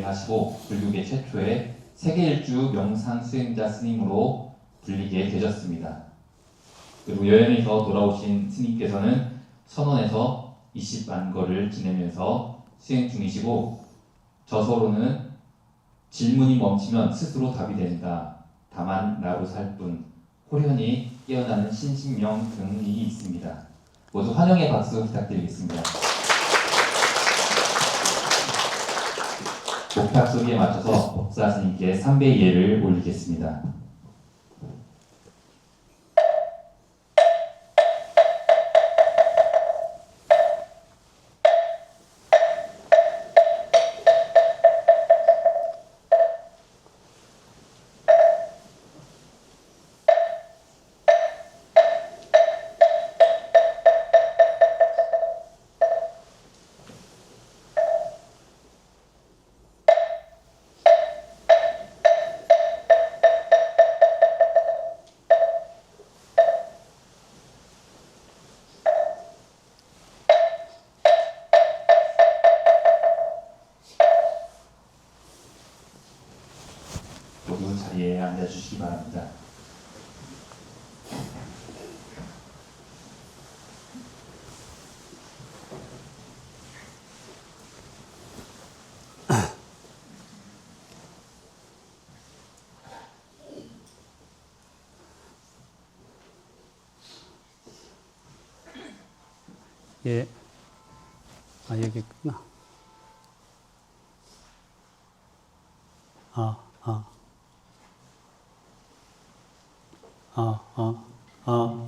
하시고 불교계 최초의 세계일주 명상 수행자 스님으로 불리게 되셨습니다. 그리고 여행에서 돌아오신 스님께서는 선원에서 20만 거를 지내면서 수행 중이시고 저서로는 질문이 멈추면 스스로 답이 된다. 다만 나로 살 뿐. 호련히 깨어나는 신신명 등이 있습니다. 모두 환영의 박수 부탁드리겠습니다. 목탁 소리에 맞춰서 법사 스님께 삼배 예를 올리겠습니다. 모두 자리에 앉아주시기 바랍니다. 예. 여기 있구나.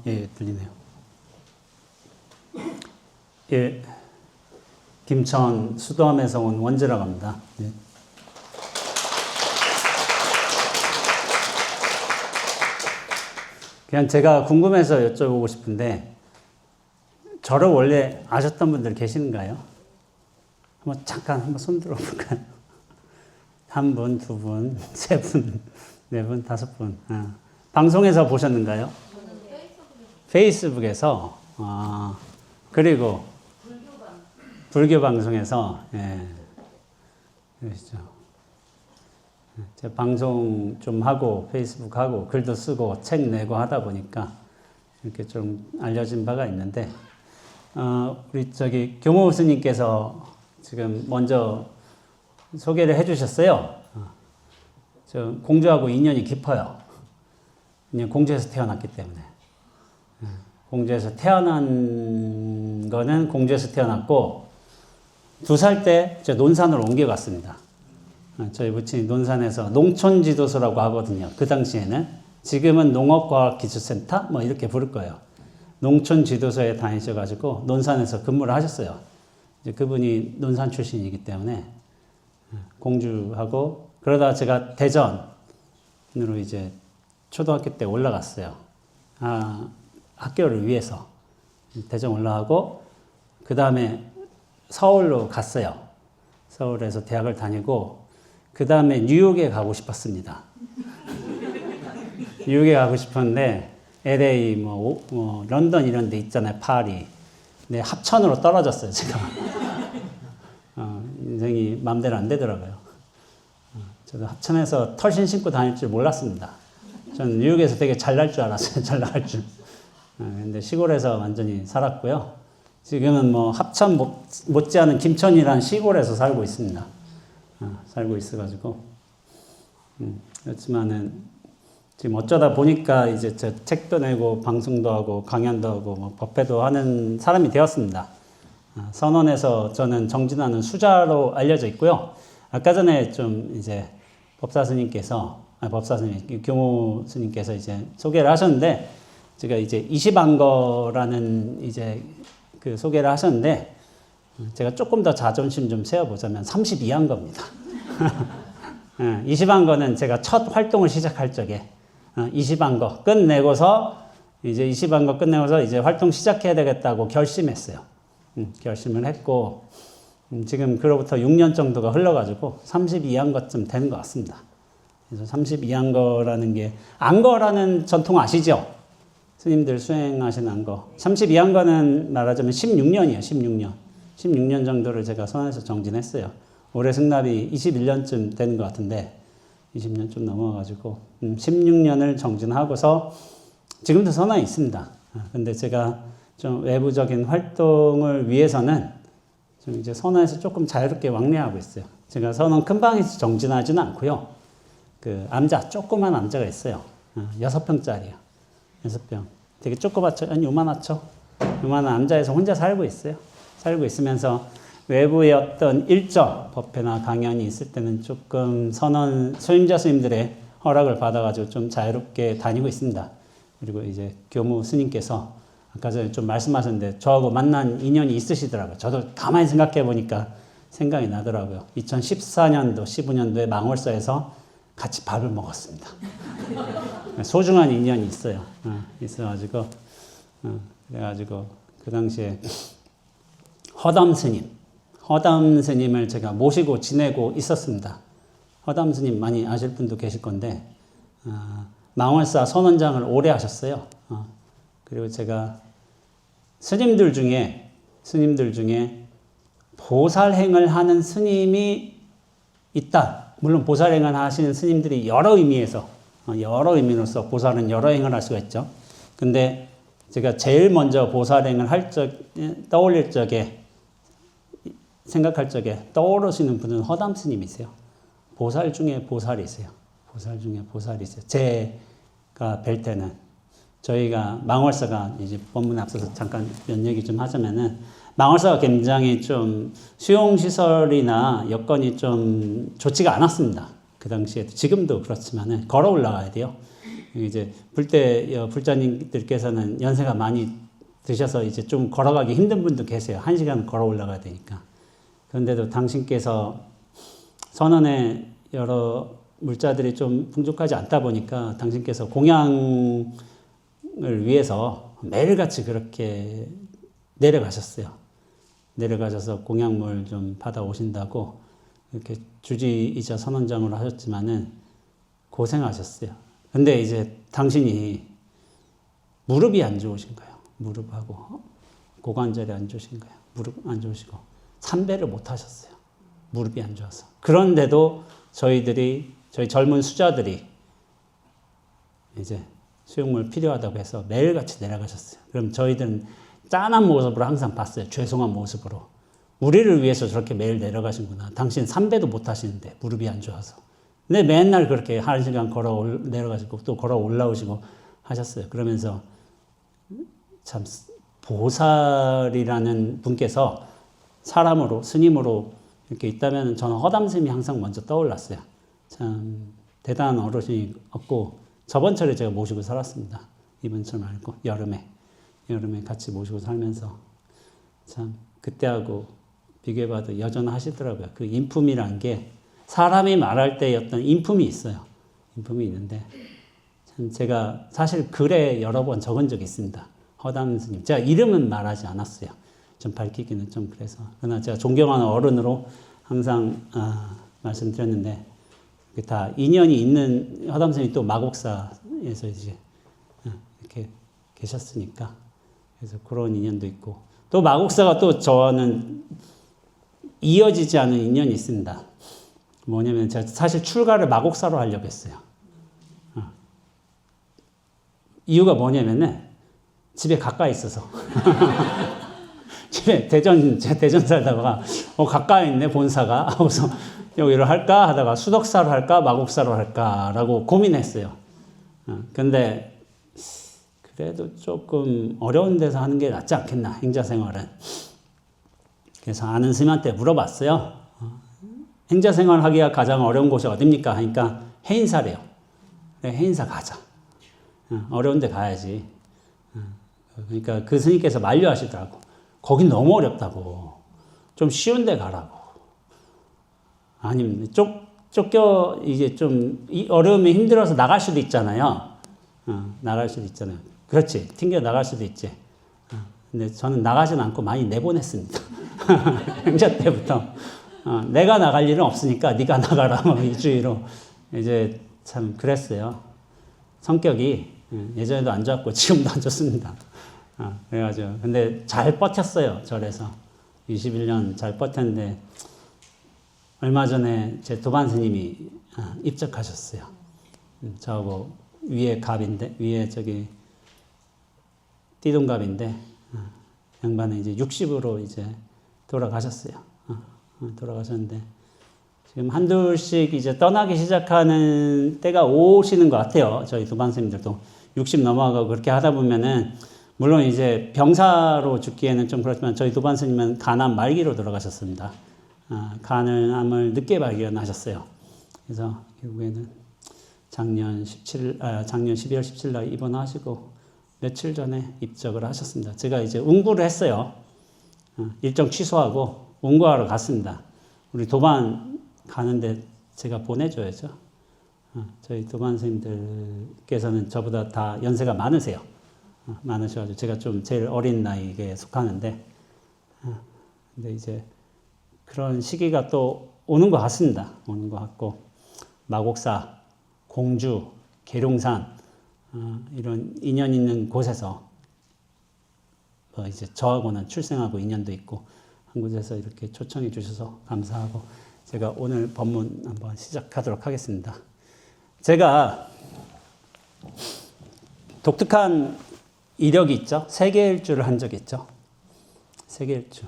예, 들리네요. 예. 김천 수도함에서 온 원재라고 합니다. 예. 그냥 제가 궁금해서 여쭤보고 싶은데, 저를 원래 아셨던 분들 계시는가요? 한번 손 들어볼까요? 한 분, 두 분, 세 분, 네 분, 다섯 분. 방송에서 보셨는가요? 페이스북에서. 그리고 불교 방송에서. 예. 그러시죠. 제가 방송 좀 하고 페이스북 하고 글도 쓰고 책 내고 하다 보니까 이렇게 좀 알려진 바가 있는데, 우리 교모 스님께서 지금 먼저 소개를 해주셨어요. 저 공주하고 인연이 깊어요. 그냥 공주에서 태어났기 때문에. 공주에서 태어난 거는 공주에서 태어났고, 2살 때 저 논산으로 옮겨갔습니다. 저희 부친이 논산에서 농촌지도소라고 하거든요. 그 당시에는. 지금은 농업과학기술센터? 뭐 이렇게 부를 거예요. 농촌지도소에 다니셔가지고 논산에서 근무를 하셨어요. 이제 그분이 논산 출신이기 때문에 공주하고, 그러다가 제가 대전으로 이제 초등학교 때 올라갔어요. 학교를 위해서. 대전 올라가고, 그 다음에 서울로 갔어요. 서울에서 대학을 다니고, 그 다음에 뉴욕에 가고 싶었습니다. 뉴욕에 가고 싶었는데, LA, 런던 이런 데 있잖아요. 파리. 네, 합천으로 떨어졌어요, 제가. 인생이 마음대로 안 되더라고요. 저도 합천에서 털신 신고 다닐 줄 몰랐습니다. 저는 뉴욕에서 되게 잘날 줄 알았어요. 잘 나갈 줄. 근데 시골에서 완전히 살았고요. 지금은 합천 못지않은 김천이라는 시골에서 살고 있습니다. 살고 있어가지고. 그렇지만은 지금 어쩌다 보니까 이제 저 책도 내고 방송도 하고 강연도 하고 법회도 하는 사람이 되었습니다. 선원에서 저는 정진하는 수자로 알려져 있고요. 아까 전에 좀 이제 교모 스님께서 이제 소개를 하셨는데, 제가 이제 20안거라는 이제 그 소개를 하셨는데, 제가 조금 더 자존심 좀 세워보자면 32안거입니다. 20안거는 제가 첫 활동을 시작할 적에 20안거 끝내고서 이제 활동 시작해야 되겠다고 결심했어요. 결심을 했고, 지금 그로부터 6년 정도가 흘러가지고 32안거쯤 되는 것 같습니다. 그래서 32안거라는 게, 안거라는 전통 아시죠? 스님들 수행하신 안거. 32안거는 말하자면 16년이에요. 16년 정도를 제가 선에서 정진했어요. 올해 승납이 21년쯤 되는 것 같은데 20년 좀 넘어가지고 16년을 정진하고서 지금도 선언이 있습니다. 근데 제가 좀 외부적인 활동을 위해서는 좀 이제 선언에서 조금 자유롭게 왕래하고 있어요. 제가 선언 큰 방에서 정진하지는 않고요. 그 암자, 조그만 암자가 있어요. 6평짜리요. 6평. 되게 조그맣죠? 아니, 요만하죠? 요만한 암자에서 혼자 살고 있어요. 살고 있으면서 외부의 어떤 일정, 법회나 강연이 있을 때는 조금 선언, 소임자 스님들의 허락을 받아가지고 좀 자유롭게 다니고 있습니다. 그리고 이제 교무 스님께서 아까 전에 좀 말씀하셨는데 저하고 만난 인연이 있으시더라고요. 저도 가만히 생각해 보니까 생각이 나더라고요. 2014년도, 15년도에 망월사에서 같이 밥을 먹었습니다. 소중한 인연이 있어요. 있어가지고, 그래가지고 그 당시에 허담 스님을 제가 모시고 지내고 있었습니다. 허담 스님 많이 아실 분도 계실 건데, 망월사 선원장을 오래 하셨어요. 그리고 제가 스님들 중에 보살행을 하는 스님이 있다. 물론 보살행을 하시는 스님들이 여러 의미로서 보살은 여러 행을 할 수가 있죠. 근데 제가 제일 먼저 보살행을 떠올릴 적에, 생각할 적에 떠오르시는 분은 허담 스님이세요. 보살 중에 보살이세요. 제가 뵐 때는 저희가 망월사가 이제 법문에 앞서서 잠깐 몇 얘기 좀 하자면은 망월사가 굉장히 좀 수용시설이나 여건이 좀 좋지가 않았습니다. 그 당시에 지금도 그렇지만은 걸어 올라가야 돼요. 이제 불자님들께서는 연세가 많이 드셔서 이제 좀 걸어가기 힘든 분도 계세요. 1시간 걸어 올라가야 되니까. 그런데도 당신께서 선언에 여러 물자들이 좀 풍족하지 않다 보니까 당신께서 공양을 위해서 매일같이 그렇게 내려가셔서 공양물 좀 받아오신다고 이렇게 주지이자 선원장으로 하셨지만은 고생하셨어요. 근데 이제 당신이 무릎이 안 좋으신 거예요. 무릎하고 고관절이 안 좋으신 거예요. 무릎 안 좋으시고 참배를 못 하셨어요. 무릎이 안 좋아서. 그런데도 저희 젊은 수자들이 이제 수용물 필요하다고 해서 매일같이 내려가셨어요. 그럼 저희들은 짠한 모습으로 항상 봤어요. 죄송한 모습으로. 우리를 위해서 저렇게 매일 내려가신구나. 당신 삼배도 못 하시는데 무릎이 안 좋아서. 근데 맨날 그렇게 1시간 걸어 내려가시고 또 걸어 올라오시고 하셨어요. 그러면서 참 보살이라는 분께서 사람으로 스님으로 이렇게 있다면 저는 허담 스님이 항상 먼저 떠올랐어요. 참 대단한 어르신이었고 저번 철에 제가 모시고 살았습니다. 이번 철 말고 여름에 같이 모시고 살면서 참 그때하고 비교해봐도 여전하시더라고요. 그 인품이란 게 사람이 말할 때의 어떤 인품이 있어요. 인품이 있는데 참 제가 사실 글에 여러 번 적은 적이 있습니다. 허담 스님. 제가 이름은 말하지 않았어요. 좀 밝히기는 좀 그래서. 그러나 제가 존경하는 어른으로 항상 말씀드렸는데 다 인연이 있는 허담 스님이 또 마곡사에서 이제 이렇게 계셨으니까 그래서 그런 인연도 있고 또 마곡사가 또 저는 이어지지 않은 인연이 있습니다. 뭐냐면 제가 사실 출가를 마곡사로 하려고 했어요. 이유가 뭐냐면은 집에 가까이 있어서 집에 대전 살다가 가까이 있네 본사가 하고서 여기를 할까 하다가 수덕사로 할까 마곡사로 할까라고 고민했어요. 근데 그래도 조금 어려운 데서 하는 게 낫지 않겠나 행자생활은. 그래서 아는 스님한테 물어봤어요. 행자생활 하기가 가장 어려운 곳이 어딥니까? 하니까 해인사래요. 그래, 해인사 가자. 어려운 데 가야지. 그러니까 그 스님께서 만류하시더라고. 거긴 너무 어렵다고. 좀 쉬운 데 가라고. 아니면 쫓겨 이제 좀 어려움이 힘들어서 나갈 수도 있잖아요. 나갈 수도 있잖아요. 그렇지. 튕겨 나갈 수도 있지. 근데 저는 나가진 않고 많이 내보냈습니다. 행자 때부터. 내가 나갈 일은 없으니까 네가 나가라. 뭐 이주의로. 이제 참 그랬어요. 성격이 예전에도 안 좋았고 지금도 안 좋습니다. 그래가지고 근데 잘 버텼어요. 절에서 21년 잘 버텼는데 얼마 전에 제 도반 스님이 입적하셨어요. 저하고 위에 갑인데, 위에 저기 띠동갑인데, 양반은 이제 60으로 이제 돌아가셨어요. 돌아가셨는데, 지금 한둘씩 이제 떠나기 시작하는 때가 오시는 것 같아요. 저희 도반 스님들도 60 넘어가고 그렇게 하다 보면은, 물론 이제 병사로 죽기에는 좀 그렇지만 저희 도반 스님은 간암 말기로 돌아가셨습니다. 간암을 늦게 발견하셨어요. 그래서 결국에는 작년 12월 17일 날 입원하시고 며칠 전에 입적을 하셨습니다. 제가 이제 운구를 했어요. 일정 취소하고 운구하러 갔습니다. 우리 도반 가는데 제가 보내줘야죠. 저희 도반 선생님들께서는 저보다 다 연세가 많으세요. 많으셔가지고 제가 좀 제일 어린 나이에 속하는데, 근데 이제 그런 시기가 또 오는 것 같습니다. 오는 것 같고, 마곡사, 공주, 계룡산, 이런 인연 있는 곳에서 뭐 이제 저하고는 출생하고 인연도 있고 한 곳에서 이렇게 초청해 주셔서 감사하고, 제가 오늘 법문 한번 시작하도록 하겠습니다. 제가 독특한 이력이 있죠. 세계일주를 한 적이 있죠. 세계일주.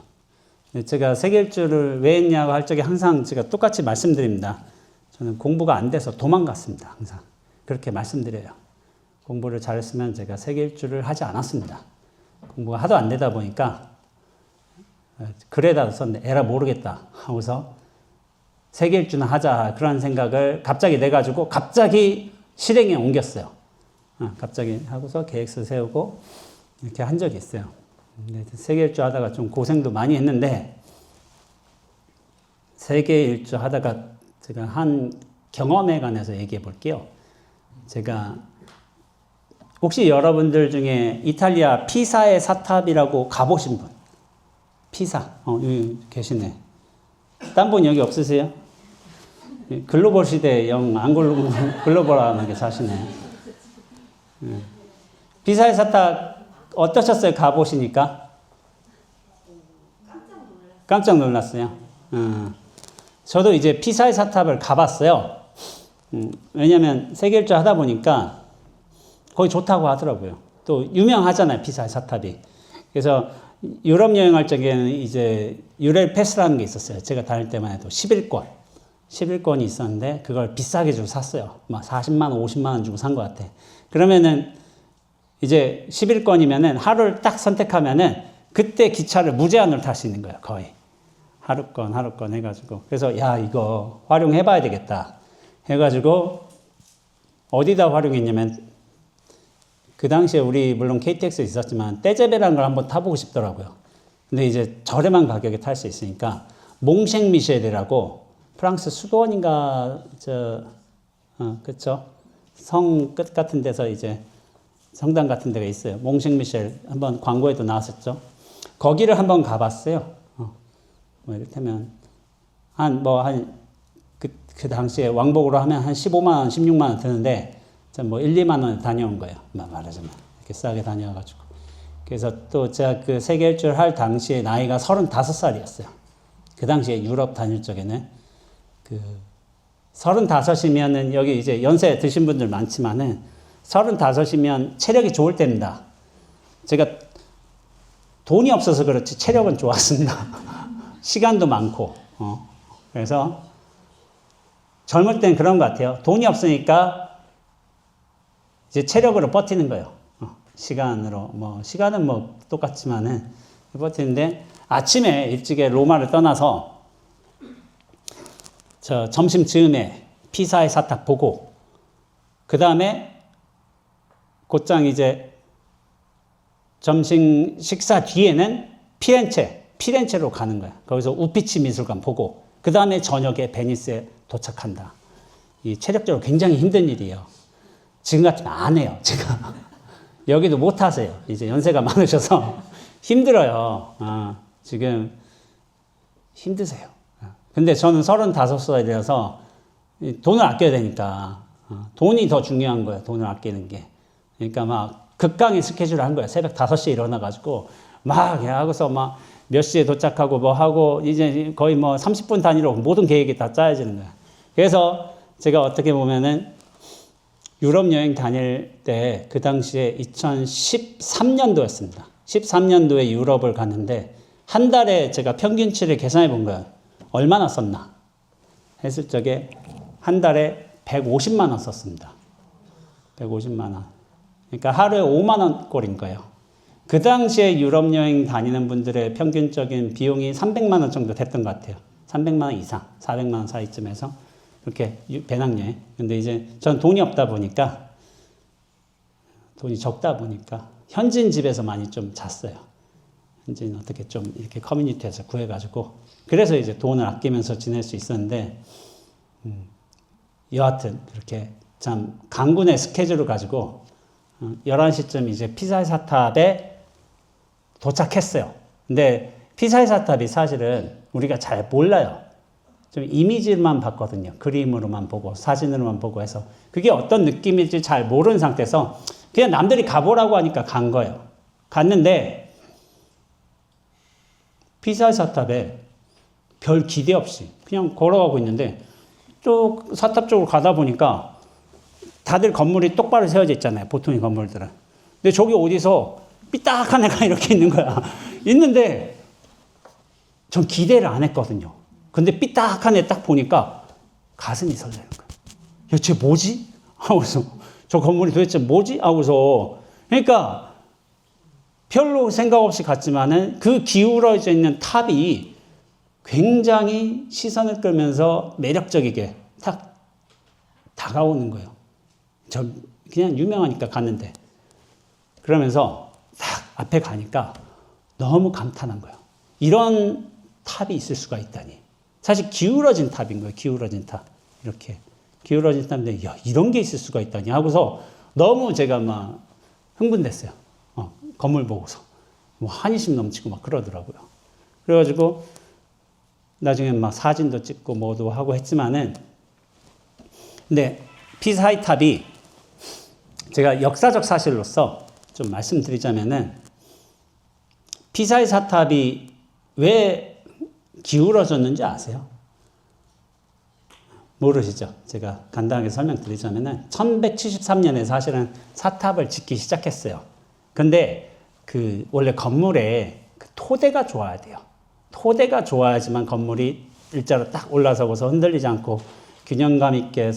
제가 세계일주를 왜 했냐고 할 적에 항상 제가 똑같이 말씀드립니다. 저는 공부가 안 돼서 도망갔습니다. 항상 그렇게 말씀드려요. 공부를 잘했으면 제가 세계일주를 하지 않았습니다. 공부가 하도 안 되다 보니까 글에다 썼는데 에라 모르겠다 하고서 세계일주나 하자, 그런 생각을 갑자기 내가지고 갑자기 실행에 옮겼어요. 갑자기 하고서 계획서 세우고 이렇게 한 적이 있어요. 세계일주 하다가 좀 고생도 많이 했는데, 세계일주 하다가 제가 한 경험에 관해서 얘기해 볼게요. 제가 혹시 여러분들 중에 이탈리아 피사의 사탑이라고 가보신 분? 피사, 여기 계시네. 딴 분 여기 없으세요? 글로벌 시대에 영 안 글로벌하게 사시네. 피사의 사탑 어떠셨어요? 가보시니까? 깜짝 놀랐어요. 저도 이제 피사의 사탑을 가봤어요. 왜냐면 세계일주 하다 보니까 거기 좋다고 하더라고요. 또 유명하잖아요, 피사의 사탑이. 그래서 유럽 여행할 적에는 이제 유렐 패스라는 게 있었어요. 제가 다닐 때만 해도 11권이 있었는데 그걸 비싸게 주고 샀어요. 막 40만 원, 50만 원 주고 산 것 같아. 그러면은 이제 11권이면은 하루를 딱 선택하면은 그때 기차를 무제한으로 탈 수 있는 거예요, 거의. 하루권 해가지고. 그래서 야, 이거 활용해봐야 되겠다 해가지고 어디다 활용했냐면, 그 당시에 우리 물론 KTX 있었지만 떼제베라는 걸 한번 타보고 싶더라고요. 근데 이제 저렴한 가격에 탈 수 있으니까 몽생미셸이라고 프랑스 수도원인가 그쵸? 성 끝 같은 데서 이제 성당 같은 데가 있어요. 몽생미셸 한번 광고에도 나왔었죠. 거기를 한번 가봤어요. 뭐 이를테면 그 당시에 왕복으로 하면 한 15만 원, 16만 원 드는데 뭐 1, 2만 원에 다녀온 거예요. 말하자면 이렇게 싸게 다녀가지고. 그래서 또 제가 그 세계일주를 할 당시에 나이가 35살이었어요. 그 당시에 유럽 다닐 적에는 35이면은 여기 이제 연세 드신 분들 많지만은 35이면 체력이 좋을 때입니다. 제가 돈이 없어서 그렇지 체력은 좋았습니다. 시간도 많고. 그래서 젊을 땐 그런 것 같아요. 돈이 없으니까 이제 체력으로 버티는 거예요. 시간으로. 시간은 똑같지만은 버티는데, 아침에 일찍에 로마를 떠나서 점심 즈음에 피사의 사탑 보고, 그 다음에 곧장 이제 점심 식사 뒤에는 피렌체로 가는 거야. 거기서 우피치 미술관 보고, 그 다음에 저녁에 베니스에 도착한다. 이 체력적으로 굉장히 힘든 일이에요. 지금 같으면 안 해요, 제가. 여기도 못 하세요. 이제 연세가 많으셔서 힘들어요. 지금 힘드세요. 근데 저는 35살이라서 돈을 아껴야 되니까 돈이 더 중요한 거예요. 돈을 아끼는 게. 그러니까 막 극강의 스케줄을 한 거예요. 새벽 5시에 일어나가지고 막 하고서 막 몇 시에 도착하고 뭐 하고 이제 거의 뭐 30분 단위로 모든 계획이 다 짜여지는 거야. 그래서 제가 어떻게 보면은 유럽 여행 다닐 때 그 당시에 2013년도였습니다. 13년도에 유럽을 갔는데 한 달에 제가 평균치를 계산해 본 거예요. 얼마나 썼나 했을 적에 한 달에 150만 원 썼습니다. 150만 원. 그러니까 하루에 5만 원 꼴인 거예요. 그 당시에 유럽 여행 다니는 분들의 평균적인 비용이 300만 원 정도 됐던 것 같아요. 300만 원 이상, 400만 원 사이쯤에서 그렇게 배낭여행. 근데 이제 전 돈이 없다 보니까, 돈이 적다 보니까 현지인 집에서 많이 좀 잤어요. 현지인 어떻게 좀 이렇게 커뮤니티에서 구해가지고 그래서 이제 돈을 아끼면서 지낼 수 있었는데, 여하튼 그렇게 참 강군의 스케줄을 가지고 11시쯤 이제 피사의 사탑에 도착했어요. 근데 피사의 사탑이 사실은 우리가 잘 몰라요. 좀 이미지만 봤거든요. 그림으로만 보고 사진으로만 보고 해서 그게 어떤 느낌일지 잘 모르는 상태에서 그냥 남들이 가보라고 하니까 간 거예요. 갔는데 피사의 사탑에 별 기대 없이 그냥 걸어가고 있는데 쪽 사탑 쪽으로 가다 보니까 다들 건물이 똑바로 세워져 있잖아요. 보통의 건물들은. 근데 저기 어디서 삐딱한 애가 이렇게 있는 거야. 있는데 전 기대를 안 했거든요. 근데 삐딱한 애 딱 보니까 가슴이 설레는 거야. 야, 쟤 뭐지? 하고서 저 건물이 도대체 뭐지? 하고서 그러니까 별로 생각 없이 갔지만은 그 기울어져 있는 탑이 굉장히 시선을 끌면서 매력적이게 딱 다가오는 거예요. 저 그냥 유명하니까 갔는데 그러면서 딱 앞에 가니까 너무 감탄한 거예요. 이런 탑이 있을 수가 있다니. 사실 기울어진 탑인 거예요. 기울어진 탑. 이렇게 기울어진 탑인데 야, 이런 게 있을 수가 있다니 하고서 너무 제가 막 흥분됐어요. 건물 보고서. 뭐 한이심 넘치고 막 그러더라고요. 그래가지고 나중에 막 사진도 찍고 뭐도 하고 했지만은 근데 피사의 탑이 제가 역사적 사실로서 좀 말씀드리자면은 피사의 사탑이 왜 기울어졌는지 아세요? 모르시죠? 제가 간단하게 설명드리자면은 1173년에 사실은 사탑을 짓기 시작했어요. 근데 그 원래 건물에 그 토대가 좋아야 돼요. 토대가 좋아야지만 건물이 일자로 딱 올라서고서 흔들리지 않고 균형감 있게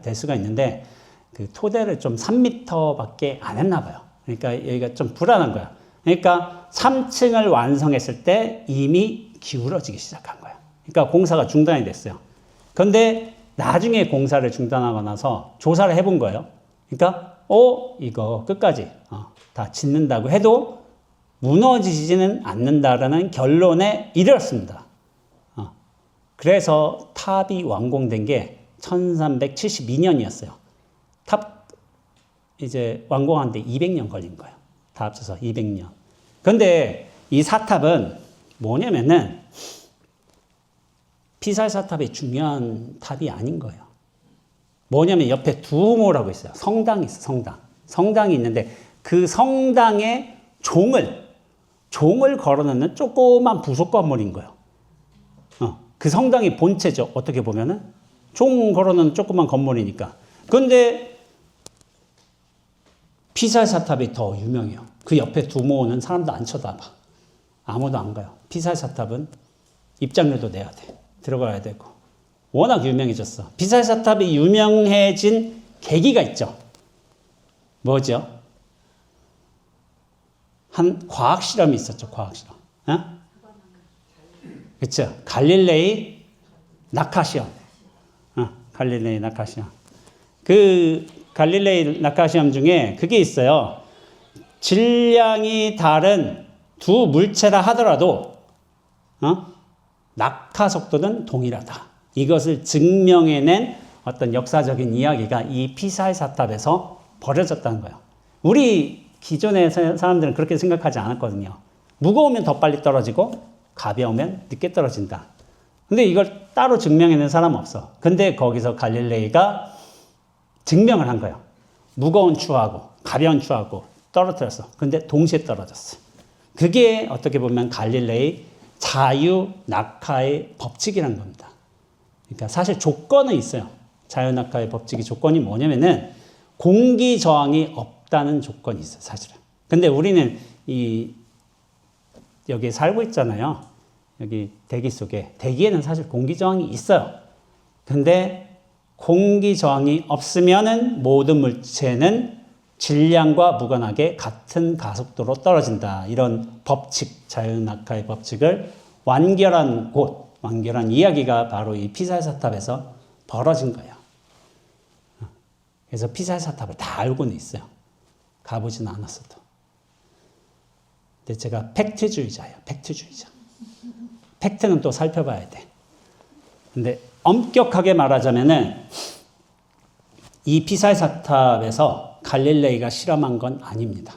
될 수가 있는데 그 토대를 좀 3m밖에 안 했나 봐요. 그러니까 여기가 좀 불안한 거야. 그러니까 3층을 완성했을 때 이미 기울어지기 시작한 거야. 그러니까 공사가 중단이 됐어요. 그런데 나중에 공사를 중단하고 나서 조사를 해본 거예요. 그러니까 이거 끝까지 다 짓는다고 해도 무너지지는 않는다라는 결론에 이르렀습니다. 그래서 탑이 완공된 게 1372년이었어요. 탑 이제 완공하는데 200년 걸린 거예요. 다 합쳐서 200년. 근데 이 사탑은 뭐냐면은 피사의 사탑이 중요한 탑이 아닌 거예요. 뭐냐면 옆에 두오모라고 있어요. 성당이 있어요. 성당. 성당이 있는데 그 성당에 종을 걸어놓는 조그만 부속 건물인 거예요. 그 성당이 본체죠. 어떻게 보면은 종 걸어놓는 조그만 건물이니까. 그런데 피사의 사탑이 더 유명해요. 그 옆에 두모는 사람도 안 쳐다봐. 아무도 안 가요. 피사의 사탑은 입장료도 내야 돼. 들어가야 되고. 워낙 유명해졌어. 피사의 사탑이 유명해진 계기가 있죠. 뭐죠? 한 과학 실험이 있었죠. 과학 실험. 그렇죠. 갈릴레이 낙하 시험. 갈릴레이 낙하 시험. 그 갈릴레이 낙하 시험 중에 그게 있어요. 질량이 다른 두 물체라 하더라도 낙하 속도는 동일하다. 이것을 증명해낸 어떤 역사적인 이야기가 이 피사의 사탑에서 벌어졌다는 거예요. 우리 기존의 사람들은 그렇게 생각하지 않았거든요. 무거우면 더 빨리 떨어지고 가벼우면 늦게 떨어진다. 근데 이걸 따로 증명해낸 사람은 없어. 근데 거기서 갈릴레이가 증명을 한 거예요. 무거운 추하고 가벼운 추하고 떨어뜨렸어. 근데 동시에 떨어졌어. 그게 어떻게 보면 갈릴레이 자유 낙하의 법칙이라는 겁니다. 그러니까 사실 조건은 있어요. 자유 낙하의 법칙이 조건이 뭐냐면은 공기 저항이 없다는 조건이 있어요, 사실은. 근데 우리는 여기 살고 있잖아요. 여기 대기 속에. 대기에는 사실 공기 저항이 있어요. 근데 공기 저항이 없으면은 모든 물체는 질량과 무관하게 같은 가속도로 떨어진다. 이런 법칙, 자유낙하의 법칙을 완결한 이야기가 바로 이 피사의 사탑에서 벌어진 거예요. 그래서 피사의 사탑을 다 알고는 있어요. 가보지는 않았어도. 근데 제가 팩트주의자예요. 팩트주의자. 팩트는 또 살펴봐야 돼. 근데 엄격하게 말하자면은 이 피사의 사탑에서 갈릴레이가 실험한 건 아닙니다.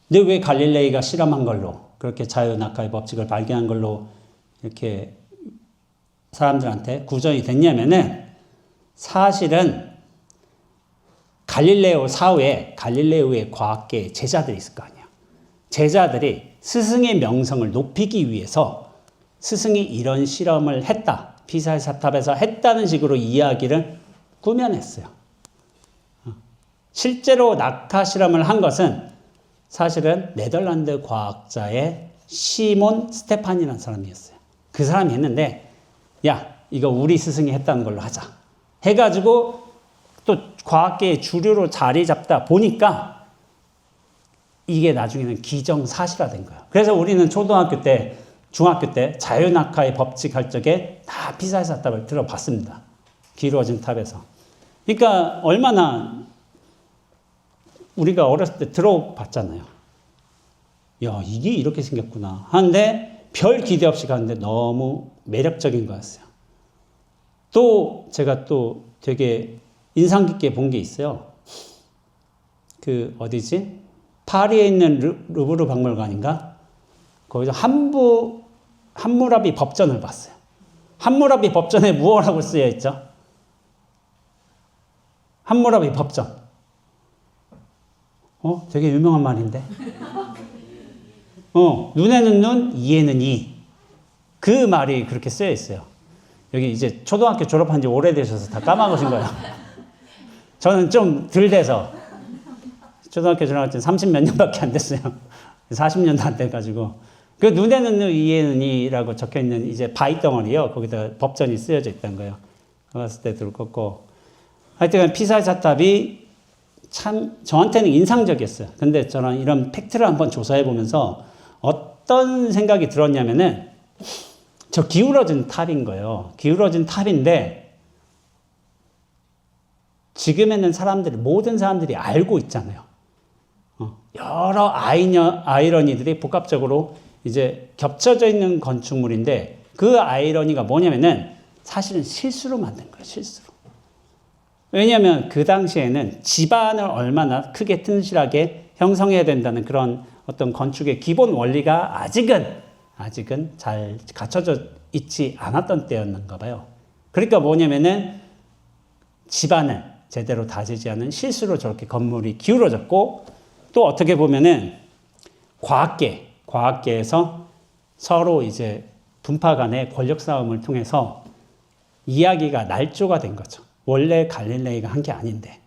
근데 왜 갈릴레이가 실험한 걸로 그렇게 자유낙하의 법칙을 발견한 걸로 이렇게 사람들한테 구전이 됐냐면은 사실은 갈릴레오 사후에 갈릴레오의 과학계의 제자들이 있을 거 아니에요. 제자들이 스승의 명성을 높이기 위해서 스승이 이런 실험을 했다. 피사의 사탑에서 했다는 식으로 이야기를 꾸며냈어요. 실제로 낙하 실험을 한 것은 사실은 네덜란드 과학자의 시몬 스테판이라는 사람이었어요. 그 사람이 했는데 야 이거 우리 스승이 했다는 걸로 하자 해가지고 또 과학계의 주류로 자리 잡다 보니까 이게 나중에는 기정사실화된 거예요. 그래서 우리는 초등학교 때 중학교 때 자유낙하의 법칙 할 적에 다 피사의 사탑을 들어봤습니다. 기울어진 탑에서. 그러니까 얼마나 우리가 어렸을 때 들어봤잖아요. 야, 이게 이렇게 생겼구나. 하는데 별 기대 없이 갔는데 너무 매력적인 거였어요. 또 제가 또 되게 인상 깊게 본 게 있어요. 그 어디지? 파리에 있는 루브르 박물관인가? 거기서 함무라비 법전을 봤어요. 함무라비 법전에 무엇라고 쓰여 있죠? 함무라비 법전. 되게 유명한 말인데. 눈에는 눈, 이에는 이. 그 말이 그렇게 쓰여 있어요. 여기 이제 초등학교 졸업한 지 오래되셔서 다 까먹으신 거예요. 저는 좀 덜 돼서 초등학교 졸업한 지 30몇 년밖에 안 됐어요. 40년도 안 돼가지고. 그 눈에는 눈, 이에는 이라고 적혀 있는 이제 바위 덩어리요. 거기다 법전이 쓰여져 있던 거예요. 봤을 때 들었고. 하여튼 피사의 사탑이 참 저한테는 인상적이었어요. 근데 저는 이런 팩트를 한번 조사해 보면서 어떤 생각이 들었냐면은 저 기울어진 탑인 거예요. 기울어진 탑인데 지금에는 모든 사람들이 알고 있잖아요. 여러 아이러니들이 복합적으로 이제 겹쳐져 있는 건축물인데 그 아이러니가 뭐냐면은 사실은 실수로 만든 거예요. 실수로. 왜냐하면 그 당시에는 집안을 얼마나 크게 튼실하게 형성해야 된다는 그런 어떤 건축의 기본 원리가 아직은 잘 갖춰져 있지 않았던 때였는가 봐요. 그러니까 뭐냐면은 집안을 제대로 다지지 않은 실수로 저렇게 건물이 기울어졌고 또 어떻게 보면은 과학계에서 서로 이제 분파 간의 권력 싸움을 통해서 이야기가 날조가 된 거죠. 원래 갈릴레이가 한 게 아닌데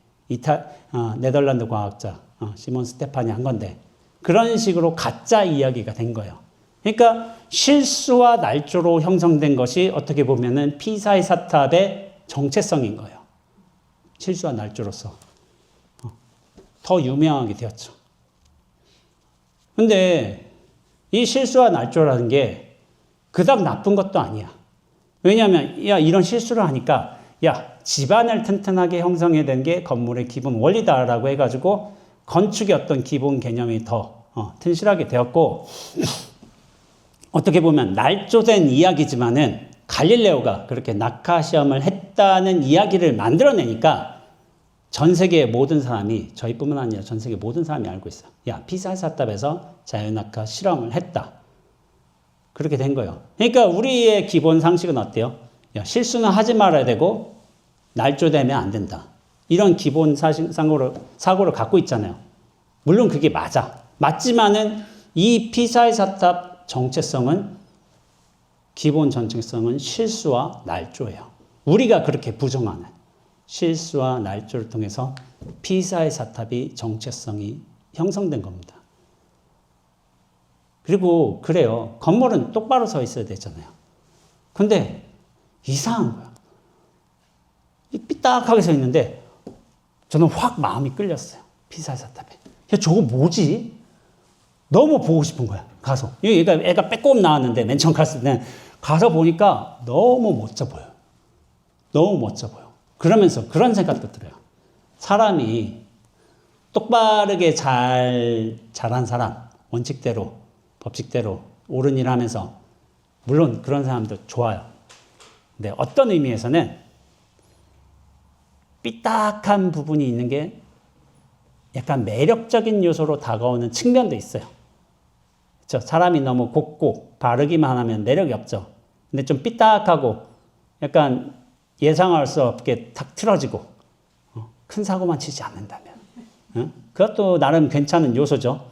네덜란드 과학자 시몬 스테판이 한 건데 그런 식으로 가짜 이야기가 된 거예요. 그러니까 실수와 날조로 형성된 것이 어떻게 보면은 피사의 사탑의 정체성인 거예요. 실수와 날조로서 더 유명하게 되었죠. 근데 이 실수와 날조라는 게 그닥 나쁜 것도 아니야. 왜냐하면 이런 실수를 하니까 집안을 튼튼하게 형성해야 되는 게 건물의 기본 원리다라고 해가지고 건축의 어떤 기본 개념이 더 튼실하게 되었고 어떻게 보면 날조된 이야기지만은 갈릴레오가 그렇게 낙하 시험을 했다는 이야기를 만들어내니까 전 세계의 모든 사람이 저희뿐만 아니라 전 세계 모든 사람이 알고 있어요. 피사의 사탑에서 자유낙하 실험을 했다. 그렇게 된 거예요. 그러니까 우리의 기본 상식은 어때요? 실수는 하지 말아야 되고 날조되면 안 된다. 이런 기본 사고를 갖고 있잖아요. 물론 그게 맞지만은 이 피사의 사탑 정체성은 기본 정체성은 실수와 날조예요. 우리가 그렇게 부정하는 실수와 날조를 통해서 피사의 사탑이 정체성이 형성된 겁니다. 그리고 그래요. 건물은 똑바로 서 있어야 되잖아요. 근데 이상한 거야. 삐딱하게 서 있는데 저는 확 마음이 끌렸어요. 피사의 사탑에. 야, 저거 뭐지? 너무 보고 싶은 거야. 가서. 애가 빼꼼 나왔는데 맨 처음 갔을 때 가서 보니까 너무 멋져 보여요. 너무 멋져 보여. 그러면서 그런 생각도 들어요. 사람이 똑바르게 잘한 사람, 원칙대로, 법칙대로 옳은 일 하면서 물론 그런 사람도 좋아요. 근데 어떤 의미에서는 삐딱한 부분이 있는 게 약간 매력적인 요소로 다가오는 측면도 있어요. 그렇죠? 사람이 너무 곱고 바르기만 하면 매력이 없죠. 근데 좀 삐딱하고 약간 예상할 수 없게 탁 틀어지고 큰 사고만 치지 않는다면 그것도 나름 괜찮은 요소죠.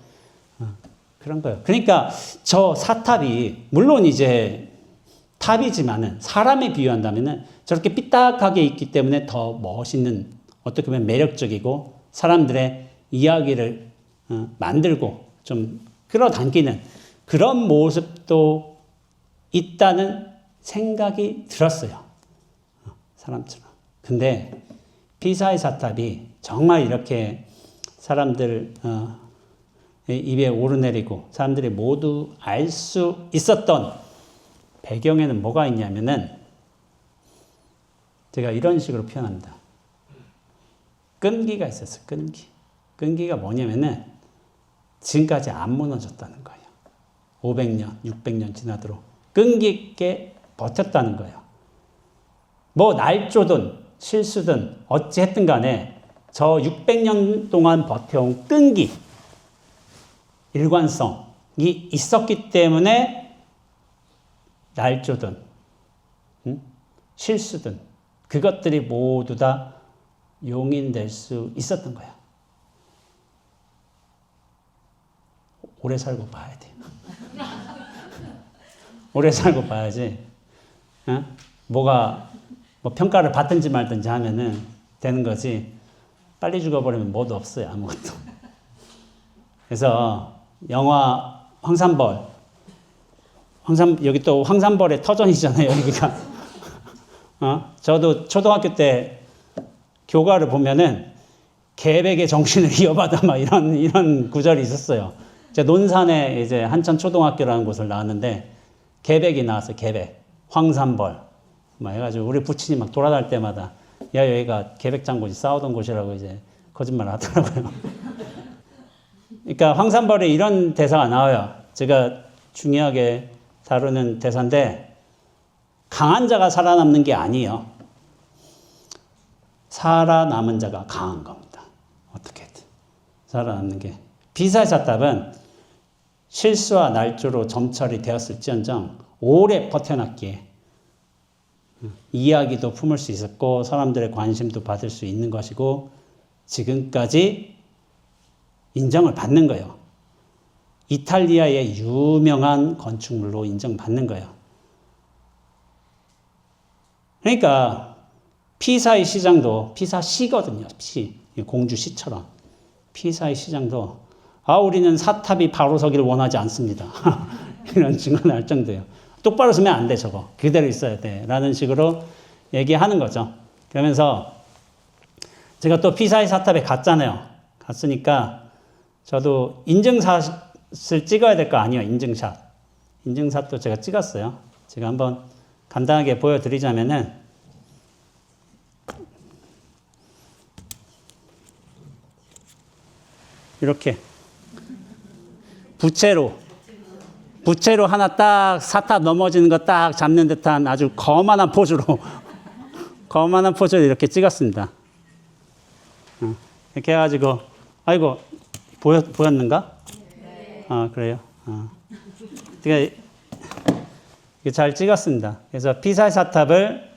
그런 거예요. 그러니까 저 사탑이 물론 이제 탑이지만은 사람에 비유한다면은 저렇게 삐딱하게 있기 때문에 더 멋있는 어떻게 보면 매력적이고 사람들의 이야기를 만들고 좀 끌어당기는 그런 모습도 있다는 생각이 들었어요. 사람처럼. 근데 피사의 사탑이 정말 이렇게 사람들 입에 오르내리고 사람들이 모두 알 수 있었던 배경에는 뭐가 있냐면은 제가 이런 식으로 표현합니다. 끈기가 있었어요. 끈기. 끈기가 뭐냐면은 지금까지 안 무너졌다는 거예요. 500년, 600년 지나도록 끈기 있게 버텼다는 거예요. 뭐 날조든 실수든 어찌했든 간에 저 600년 동안 버텨온 끈기, 일관성이 있었기 때문에 날조든 실수든 그것들이 모두 다 용인될 수 있었던 거야. 오래 살고 봐야 돼. 오래 살고 봐야지. 뭐가 뭐 평가를 받든지 말든지 하면은 되는 거지. 빨리 죽어버리면 뭐도 없어요. 아무것도. 그래서 영화 황산벌. 여기 또 황산벌의 터전이잖아요. 여기가. 저도 초등학교 때 교과를 보면은 계백의 정신을 이어받아 막 이런 구절이 있었어요. 제가 논산에 이제 한천초등학교라는 곳을 나왔는데 계백이 나왔어요. 계백. 황산벌. 막 해가지고 우리 부친이 막 돌아다닐 때마다 야, 여기가 계백 장군이 싸우던 곳이라고 이제 거짓말 하더라고요. 그러니까 황산벌에 이런 대사가 나와요. 제가 중요하게 다루는 대사인데 강한 자가 살아남는 게 아니에요. 살아남은 자가 강한 겁니다. 어떻게든. 살아남는 게. 피사의 사탑은 실수와 날조로 점철이 되었을지언정 오래 버텨놨기에 이야기도 품을 수 있었고 사람들의 관심도 받을 수 있는 것이고 지금까지 인정을 받는 거예요. 이탈리아의 유명한 건축물로 인정받는 거예요. 그러니까 피사의 시장도 피사시거든요. 공주시처럼. 피사의 시장도 우리는 사탑이 바로 서기를 원하지 않습니다. 이런 증언을 할 정도예요. 똑바로 서면 안 돼, 저거. 그대로 있어야 돼. 라는 식으로 얘기하는 거죠. 그러면서 제가 또 피사의 사탑에 갔잖아요. 갔으니까 저도 인증샷을 찍어야 될 거 아니에요. 인증샷. 인증샷도 제가 찍었어요. 제가 한번 간단하게 보여드리자면은 이렇게 부채로 하나 딱 사탑 넘어지는 거 딱 잡는 듯한 아주 거만한 포즈로 이렇게 찍었습니다. 이렇게 해가지고 아이고 보였는가? 네. 그래요. 제가 잘 찍었습니다. 그래서 피사의 사탑을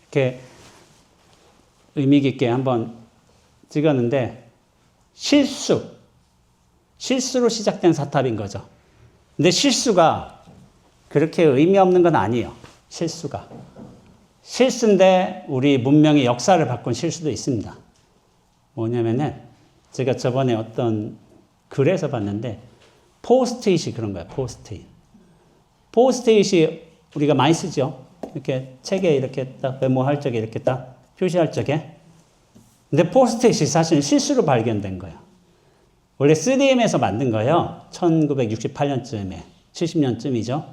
이렇게 의미 깊게 한번 찍었는데 실수로 시작된 사탑인 거죠. 근데 실수가 그렇게 의미 없는 건 아니에요. 실수인데 우리 문명의 역사를 바꾼 실수도 있습니다. 뭐냐면은 제가 저번에 어떤 글에서 봤는데 포스트잇이 그런 거예요. 포스트잇이 우리가 많이 쓰죠. 이렇게 책에 이렇게 딱 메모할 적에 이렇게 딱 표시할 적에. 근데 포스트잇이 사실 실수로 발견된 거예요. 원래 3M에서 만든 거예요. 1968년쯤에 70년쯤이죠.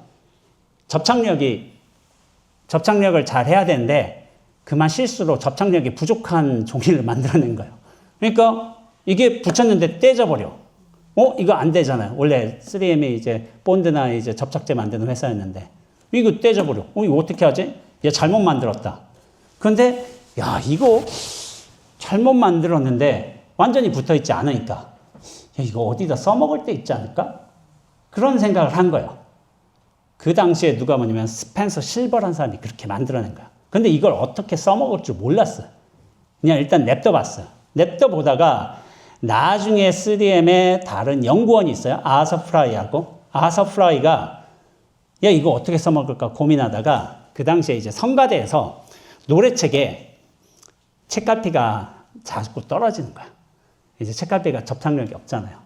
접착력을 잘 해야 되는데 그만 실수로 접착력이 부족한 종이를 만들어낸 거예요. 그러니까 이게 붙였는데 떼져버려. 이거 안 되잖아요. 원래 3M이 이제 본드나 이제 접착제 만드는 회사였는데 이거 떼져버려. 이거 어떻게 하지? 얘 잘못 만들었다. 그런데 야 이거 잘못 만들었는데 완전히 붙어있지 않으니까 야, 이거 어디다 써먹을 때 있지 않을까? 그런 생각을 한 거예요. 그 당시에 누가 뭐냐면 스펜서 실버라는 사람이 그렇게 만들어낸 거야. 근데 이걸 어떻게 써먹을 줄 몰랐어요. 그냥 일단 냅둬봤어요. 냅둬보다가 나중에 3M에 다른 연구원이 있어요. 아서 프라이하고. 아서 프라이가 야 이거 어떻게 써먹을까 고민하다가 그 당시에 이제 성가대에서 노래책에 책갈피가 자꾸 떨어지는 거야. 이제 책갈피가 접착력이 없잖아요.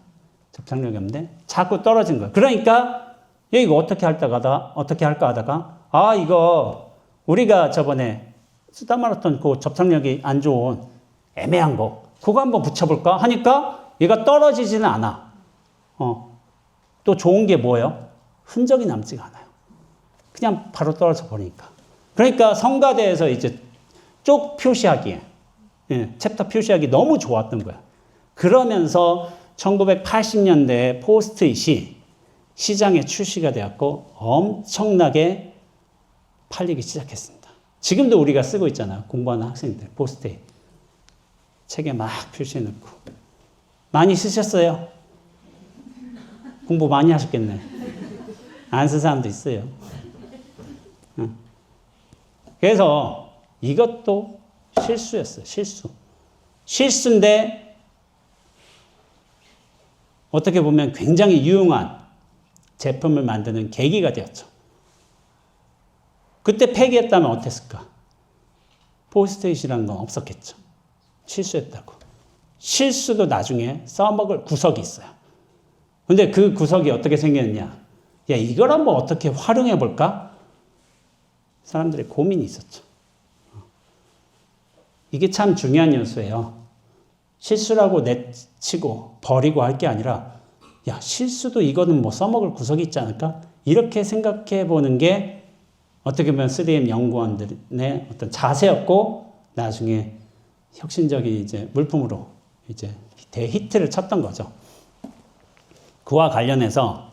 접착력이 없는데 자꾸 떨어지는 거야. 그러니까 야 이거 어떻게 할까 하다가 아 이거 우리가 저번에 쓰다 말았던 그 접착력이 안 좋은 애매한 거 그거 한번 붙여볼까 하니까 얘가 떨어지지는 않아. 또 좋은 게 뭐예요? 흔적이 남지가 않아요. 그냥 바로 떨어져 버리니까. 그러니까 성가대에서 이제 쪽 표시하기에 챕터 표시하기 너무 좋았던 거야. 그러면서 1980년대에 포스트잇이 시장에 출시가 되었고 엄청나게 팔리기 시작했습니다. 지금도 우리가 쓰고 있잖아요. 공부하는 학생들 포스트잇. 책에 막 표시해 놓고. 많이 쓰셨어요? 공부 많이 하셨겠네. 안 쓴 사람도 있어요. 그래서 이것도 실수였어요. 실수인데 어떻게 보면 굉장히 유용한 제품을 만드는 계기가 되었죠. 그때 폐기했다면 어땠을까? 포스트잇이라는 건 없었겠죠. 실수했다고. 실수도 나중에 써먹을 구석이 있어요. 근데 그 구석이 어떻게 생겼냐? 야, 이걸 한번 어떻게 활용해 볼까? 사람들의 고민이 있었죠. 이게 참 중요한 요소예요. 실수라고 내치고 버리고 할 게 아니라 야, 실수도 이거는 뭐 써먹을 구석이 있지 않을까? 이렇게 생각해 보는 게 어떻게 보면 3M 연구원들의 어떤 자세였고 나중에 혁신적인 이제 물품으로 이제 대히트를 쳤던 거죠. 그와 관련해서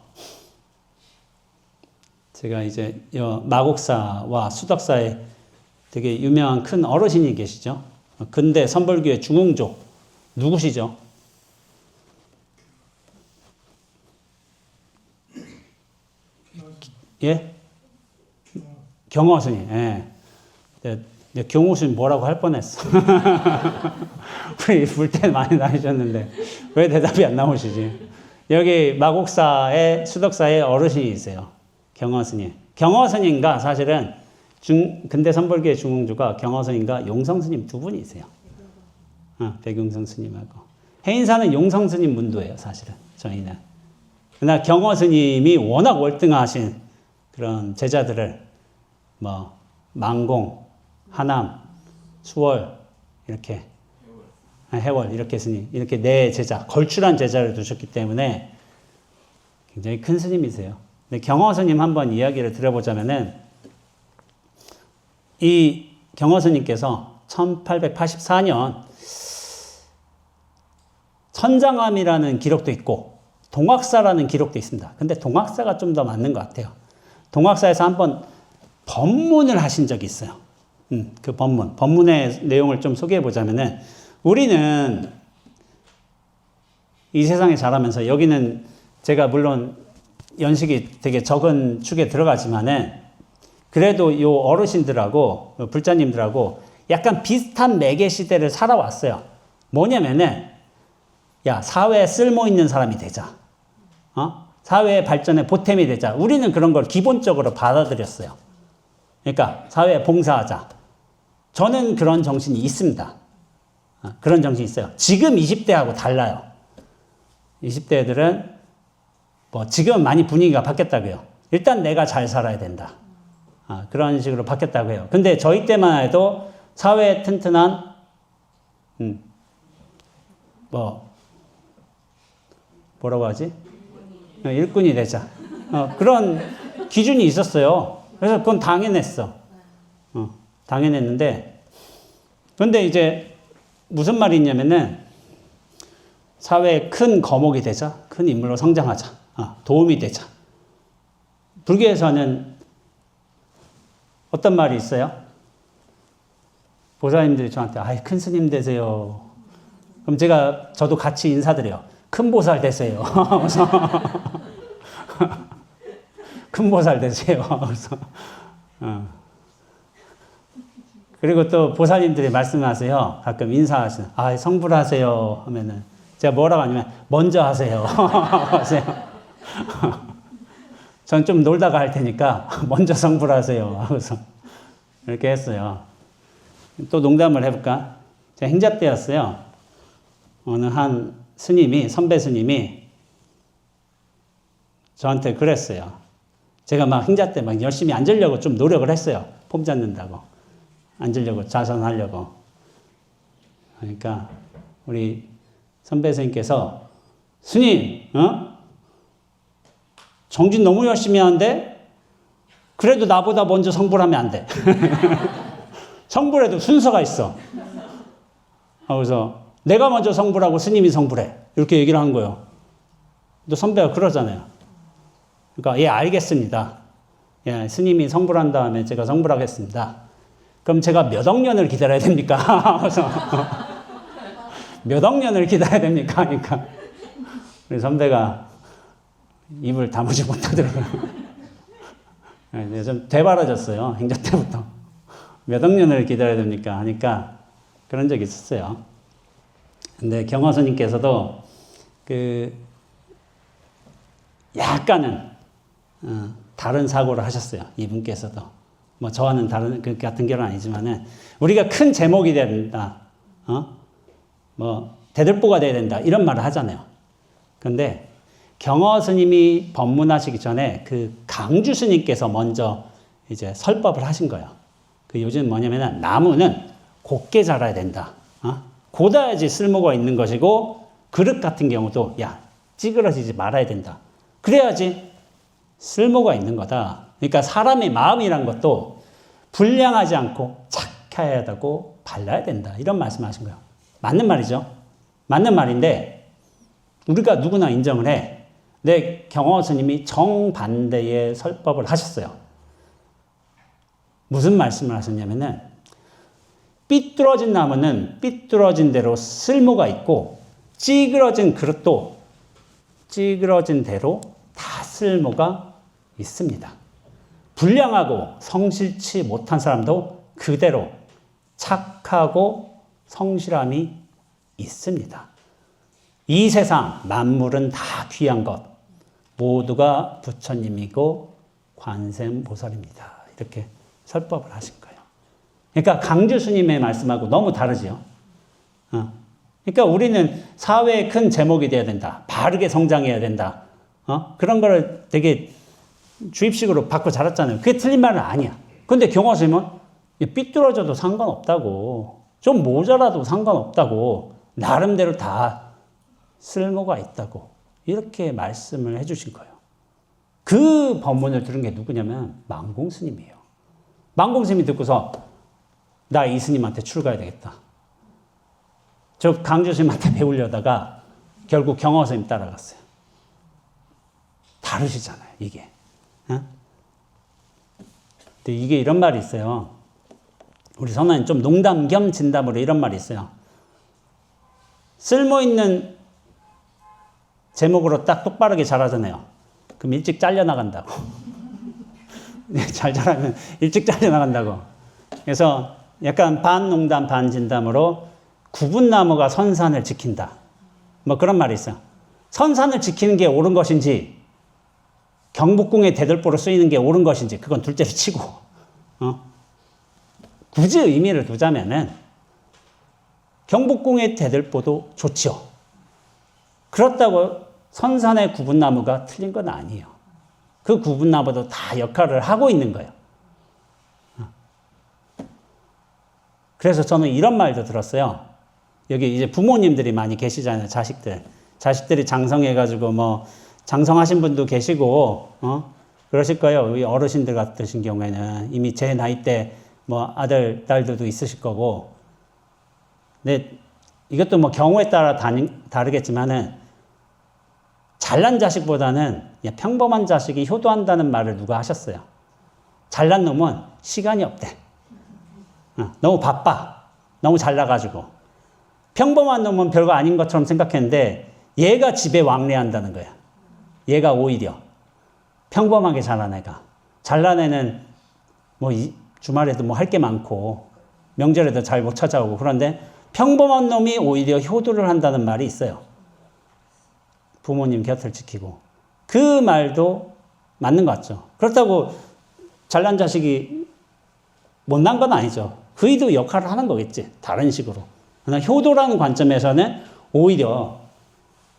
제가 이제 마곡사와 수덕사에 되게 유명한 큰 어르신이 계시죠. 근대 선불교의 중흥조 누구시죠? 예? 경호 스님. 예. 경호 스님 뭐라고 할 뻔했어. 우리 볼 때 많이 나오셨는데 왜 대답이 안 나오시지? 여기 마곡사에 수덕사에 어르신이 있어요. 경호 스님. 경호 스님과 사실은 근대 선불교의 중흥주가 경호 스님과 용성 스님 두 분이세요. 백용성 스님하고. 해인사는 용성 스님 문도예요, 사실은. 저희는. 그러나 경호 스님이 워낙 월등하신 그런 제자들을 망공, 하남, 수월 이렇게 해월 이렇게 스님 이렇게 네 제자 걸출한 제자를 두셨기 때문에 굉장히 큰 스님이세요. 근데 경호 스님 한번 이야기를 들어보자면은 이 경호 스님께서 1884년 선장암이라는 기록도 있고 동학사라는 기록도 있습니다. 근데 동학사가 좀 더 맞는 것 같아요. 동학사에서 한번 법문을 하신 적이 있어요. 그 법문의 내용을 좀 소개해 보자면은 우리는 이 세상에 자라면서 여기는 제가 물론 연식이 되게 적은 축에 들어가지만은 그래도 요 어르신들하고 불자님들하고 약간 비슷한 매개 시대를 살아왔어요. 뭐냐면은 야, 사회에 쓸모 있는 사람이 되자. 사회 발전에 보탬이 되자. 우리는 그런 걸 기본적으로 받아들였어요. 그러니까 사회에 봉사하자. 저는 그런 정신이 있습니다. 그런 정신이 있어요. 지금 20대하고 달라요. 20대 애들은 뭐 지금은 많이 분위기가 바뀌었다고요. 일단 내가 잘 살아야 된다. 그런 식으로 바뀌었다고 해요. 근데 저희 때만 해도 사회에 튼튼한 뭐라고 하지? 일꾼이 되자. 그런 기준이 있었어요. 그래서 그건 당연했어. 당연했는데, 근데 이제 무슨 말이 있냐면은 사회에 큰 거목이 되자, 큰 인물로 성장하자, 도움이 되자. 불교에서는 어떤 말이 있어요? 보살님들이 저한테 아이 큰 스님 되세요. 그럼 저도 같이 인사드려요. 큰 보살 되세요. 그래서 큰 보살 되세요. 그래서 그리고 또 보살님들이 말씀하세요. 가끔 인사하시는 성불하세요 하면은 제가 뭐라고 하냐면 먼저 하세요. 전 좀 놀다가 할 테니까 먼저 성불하세요 하고서 이렇게 했어요. 또 농담을 해볼까? 제가 행자 때였어요. 어느 한 스님이, 선배 스님이 저한테 그랬어요. 제가 막 행자 때 막 열심히 앉으려고 좀 노력을 했어요. 폼 잡는다고. 앉으려고, 자선하려고. 그러니까 우리 선배 스님께서 스님, 정진 너무 열심히 하는데 그래도 나보다 먼저 성불하면 안 돼. 성불에도 순서가 있어. 그래서 내가 먼저 성불하고 스님이 성불해. 이렇게 얘기를 한 거예요. 또 선배가 그러잖아요. 그러니까 예, 알겠습니다. 예, 스님이 성불한 다음에 제가 성불하겠습니다. 그럼 제가 몇 억 년을 기다려야 됩니까? 그래서 몇 억 년을 기다려야 됩니까? 그러니까 우리 선배가 입을 다무지 못하더라고요. 좀 되바라졌어요. 행자 때부터. 몇 억 년을 기다려야 됩니까? 하니까 그런 적이 있었어요. 근데 경허스님께서도 약간은 다른 사고를 하셨어요. 이분께서도. 뭐 저와는 다른 그 같은 결은 아니지만은 우리가 큰 제목이 돼야 된다. 뭐 대들보가 돼야 된다. 이런 말을 하잖아요. 근데 경허 스님이 법문하시기 전에 그 강주 스님께서 먼저 이제 설법을 하신 거예요. 그 요즘 뭐냐면은 나무는 곱게 자라야 된다. 곧아야지 쓸모가 있는 것이고 그릇 같은 경우도 야 찌그러지지 말아야 된다. 그래야지 쓸모가 있는 거다. 그러니까 사람의 마음이란 것도 불량하지 않고 착해야 되고 발라야 된다. 이런 말씀하신 거예요. 맞는 말이죠. 맞는 말인데 우리가 누구나 인정을 해. 내 경허 스님이 정반대의 설법을 하셨어요. 무슨 말씀을 하셨냐면은 삐뚤어진 나무는 삐뚤어진 대로 쓸모가 있고 찌그러진 그릇도 찌그러진 대로 다 쓸모가 있습니다. 불량하고 성실치 못한 사람도 그대로 착하고 성실함이 있습니다. 이 세상 만물은 다 귀한 것 모두가 부처님이고 관세음보살입니다. 이렇게 설법을 하신 거예요. 그러니까 강주 스님의 말씀하고 너무 다르죠. 그러니까 우리는 사회에 큰 제목이 돼야 된다. 바르게 성장해야 된다. 그런 걸 되게 주입식으로 받고 자랐잖아요. 그게 틀린 말은 아니야. 근데 경허 스님은 삐뚤어져도 상관없다고. 좀 모자라도 상관없다고. 나름대로 다 쓸모가 있다고. 이렇게 말씀을 해주신 거예요. 그 법문을 들은 게 누구냐면 망공 스님이에요. 망공 스님이 듣고서 나 이 스님한테 출가해야 되겠다. 저 강주 스님한테 배우려다가 결국 경허 스님 따라갔어요. 다르시잖아요, 이게. 근데 이게 이런 말이 있어요. 우리 선언님 좀 농담 겸 진담으로 이런 말이 있어요. 쓸모있는 제목으로 딱 똑바르게 잘하잖아요. 그럼 일찍 잘려나간다고. 잘 자라면 일찍 잘려나간다고. 그래서 약간 반 농담 반 진담으로 구분나무가 선산을 지킨다. 뭐 그런 말이 있어요. 선산을 지키는 게 옳은 것인지 경복궁의 대들보로 쓰이는 게 옳은 것인지 그건 둘째로 치고 굳이 의미를 두자면은 경복궁의 대들보도 좋죠. 그렇다고 선산의 구분나무가 틀린 건 아니에요. 그 구분나무도 다 역할을 하고 있는 거예요. 그래서 저는 이런 말도 들었어요. 여기 이제 부모님들이 많이 계시잖아요. 자식들이 장성해가지고 뭐 장성하신 분도 계시고 그러실 거예요. 우리 어르신들 같으신 경우에는 이미 제 나이 때 뭐 아들 딸들도 있으실 거고. 근데 이것도 뭐 경우에 따라 다르겠지만은 잘난 자식보다는 그냥 평범한 자식이 효도한다는 말을 누가 하셨어요. 잘난 놈은 시간이 없대. 너무 바빠. 너무 잘나가지고. 평범한 놈은 별거 아닌 것처럼 생각했는데 얘가 집에 왕래한다는 거야. 얘가 오히려 평범하게 잘난 애가. 잘난 애는 뭐 주말에도 뭐 할 게 많고 명절에도 잘 못 찾아오고 그런데 평범한 놈이 오히려 효도를 한다는 말이 있어요. 부모님 곁을 지키고. 그 말도 맞는 것 같죠. 그렇다고 잘난 자식이 못난 건 아니죠. 그이도 역할을 하는 거겠지. 다른 식으로. 그러나 효도라는 관점에서는 오히려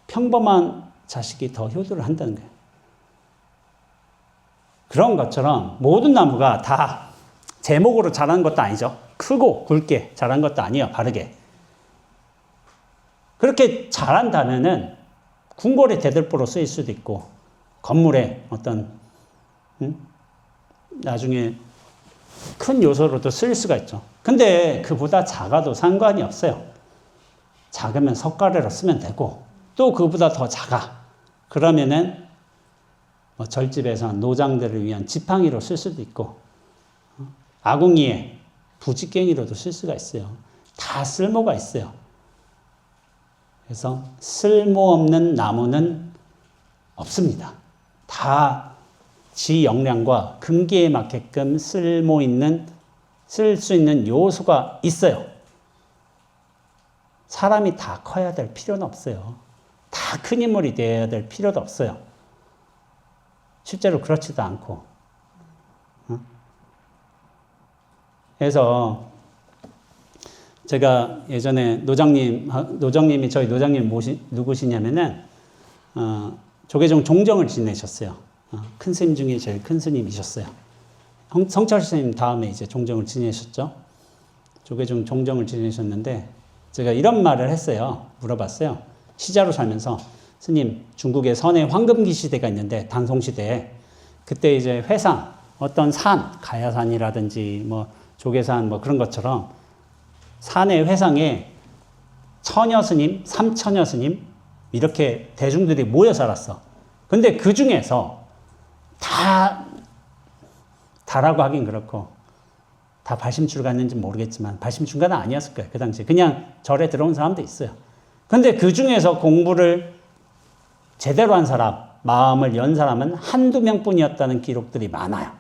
평범한 자식이 더 효도를 한다는 거예요. 그런 것처럼 모든 나무가 다 제목으로 자란 것도 아니죠. 크고 굵게 자란 것도 아니에요. 바르게. 그렇게 자란다면은 궁궐의 대들보로 쓰일 수도 있고 건물의 어떤 나중에 큰 요소로도 쓰일 수가 있죠. 근데 그보다 작아도 상관이 없어요. 작으면 석가래로 쓰면 되고 또 그보다 더 작아. 그러면은 뭐 절집에서 노장들을 위한 지팡이로 쓸 수도 있고 아궁이에 부직갱이로도 쓸 수가 있어요. 다 쓸모가 있어요. 그래서 쓸모없는 나무는 없습니다. 다 지 역량과 근기에 맞게끔 쓸 수 있는 요소가 있어요. 사람이 다 커야 될 필요는 없어요. 다 큰 인물이 되어야 될 필요도 없어요. 실제로 그렇지도 않고. 그래서 제가 예전에 노정님이 저희 노장님 누구시냐면은 조계종 종정을 지내셨어요. 큰 스님 중에 제일 큰 스님이셨어요. 성철 스님 다음에 이제 종정을 지내셨죠. 조계종 종정을 지내셨는데 제가 이런 말을 했어요. 물어봤어요. 시자로 살면서 스님 중국에 선의 황금기 시대가 있는데 단송시대에 그때 이제 회상 어떤 산 가야산이라든지 뭐 조계산 뭐 그런 것처럼 산의 회상에 처녀 스님, 삼처녀 스님 이렇게 대중들이 모여 살았어. 근데 그 중에서 다라고 하긴 그렇고 다 발심출 갔는지 모르겠지만 발심출가는 아니었을 거예요. 그 당시에 그냥 절에 들어온 사람도 있어요. 근데 그 중에서 공부를 제대로 한 사람, 마음을 연 사람은 한두 명뿐이었다는 기록들이 많아요.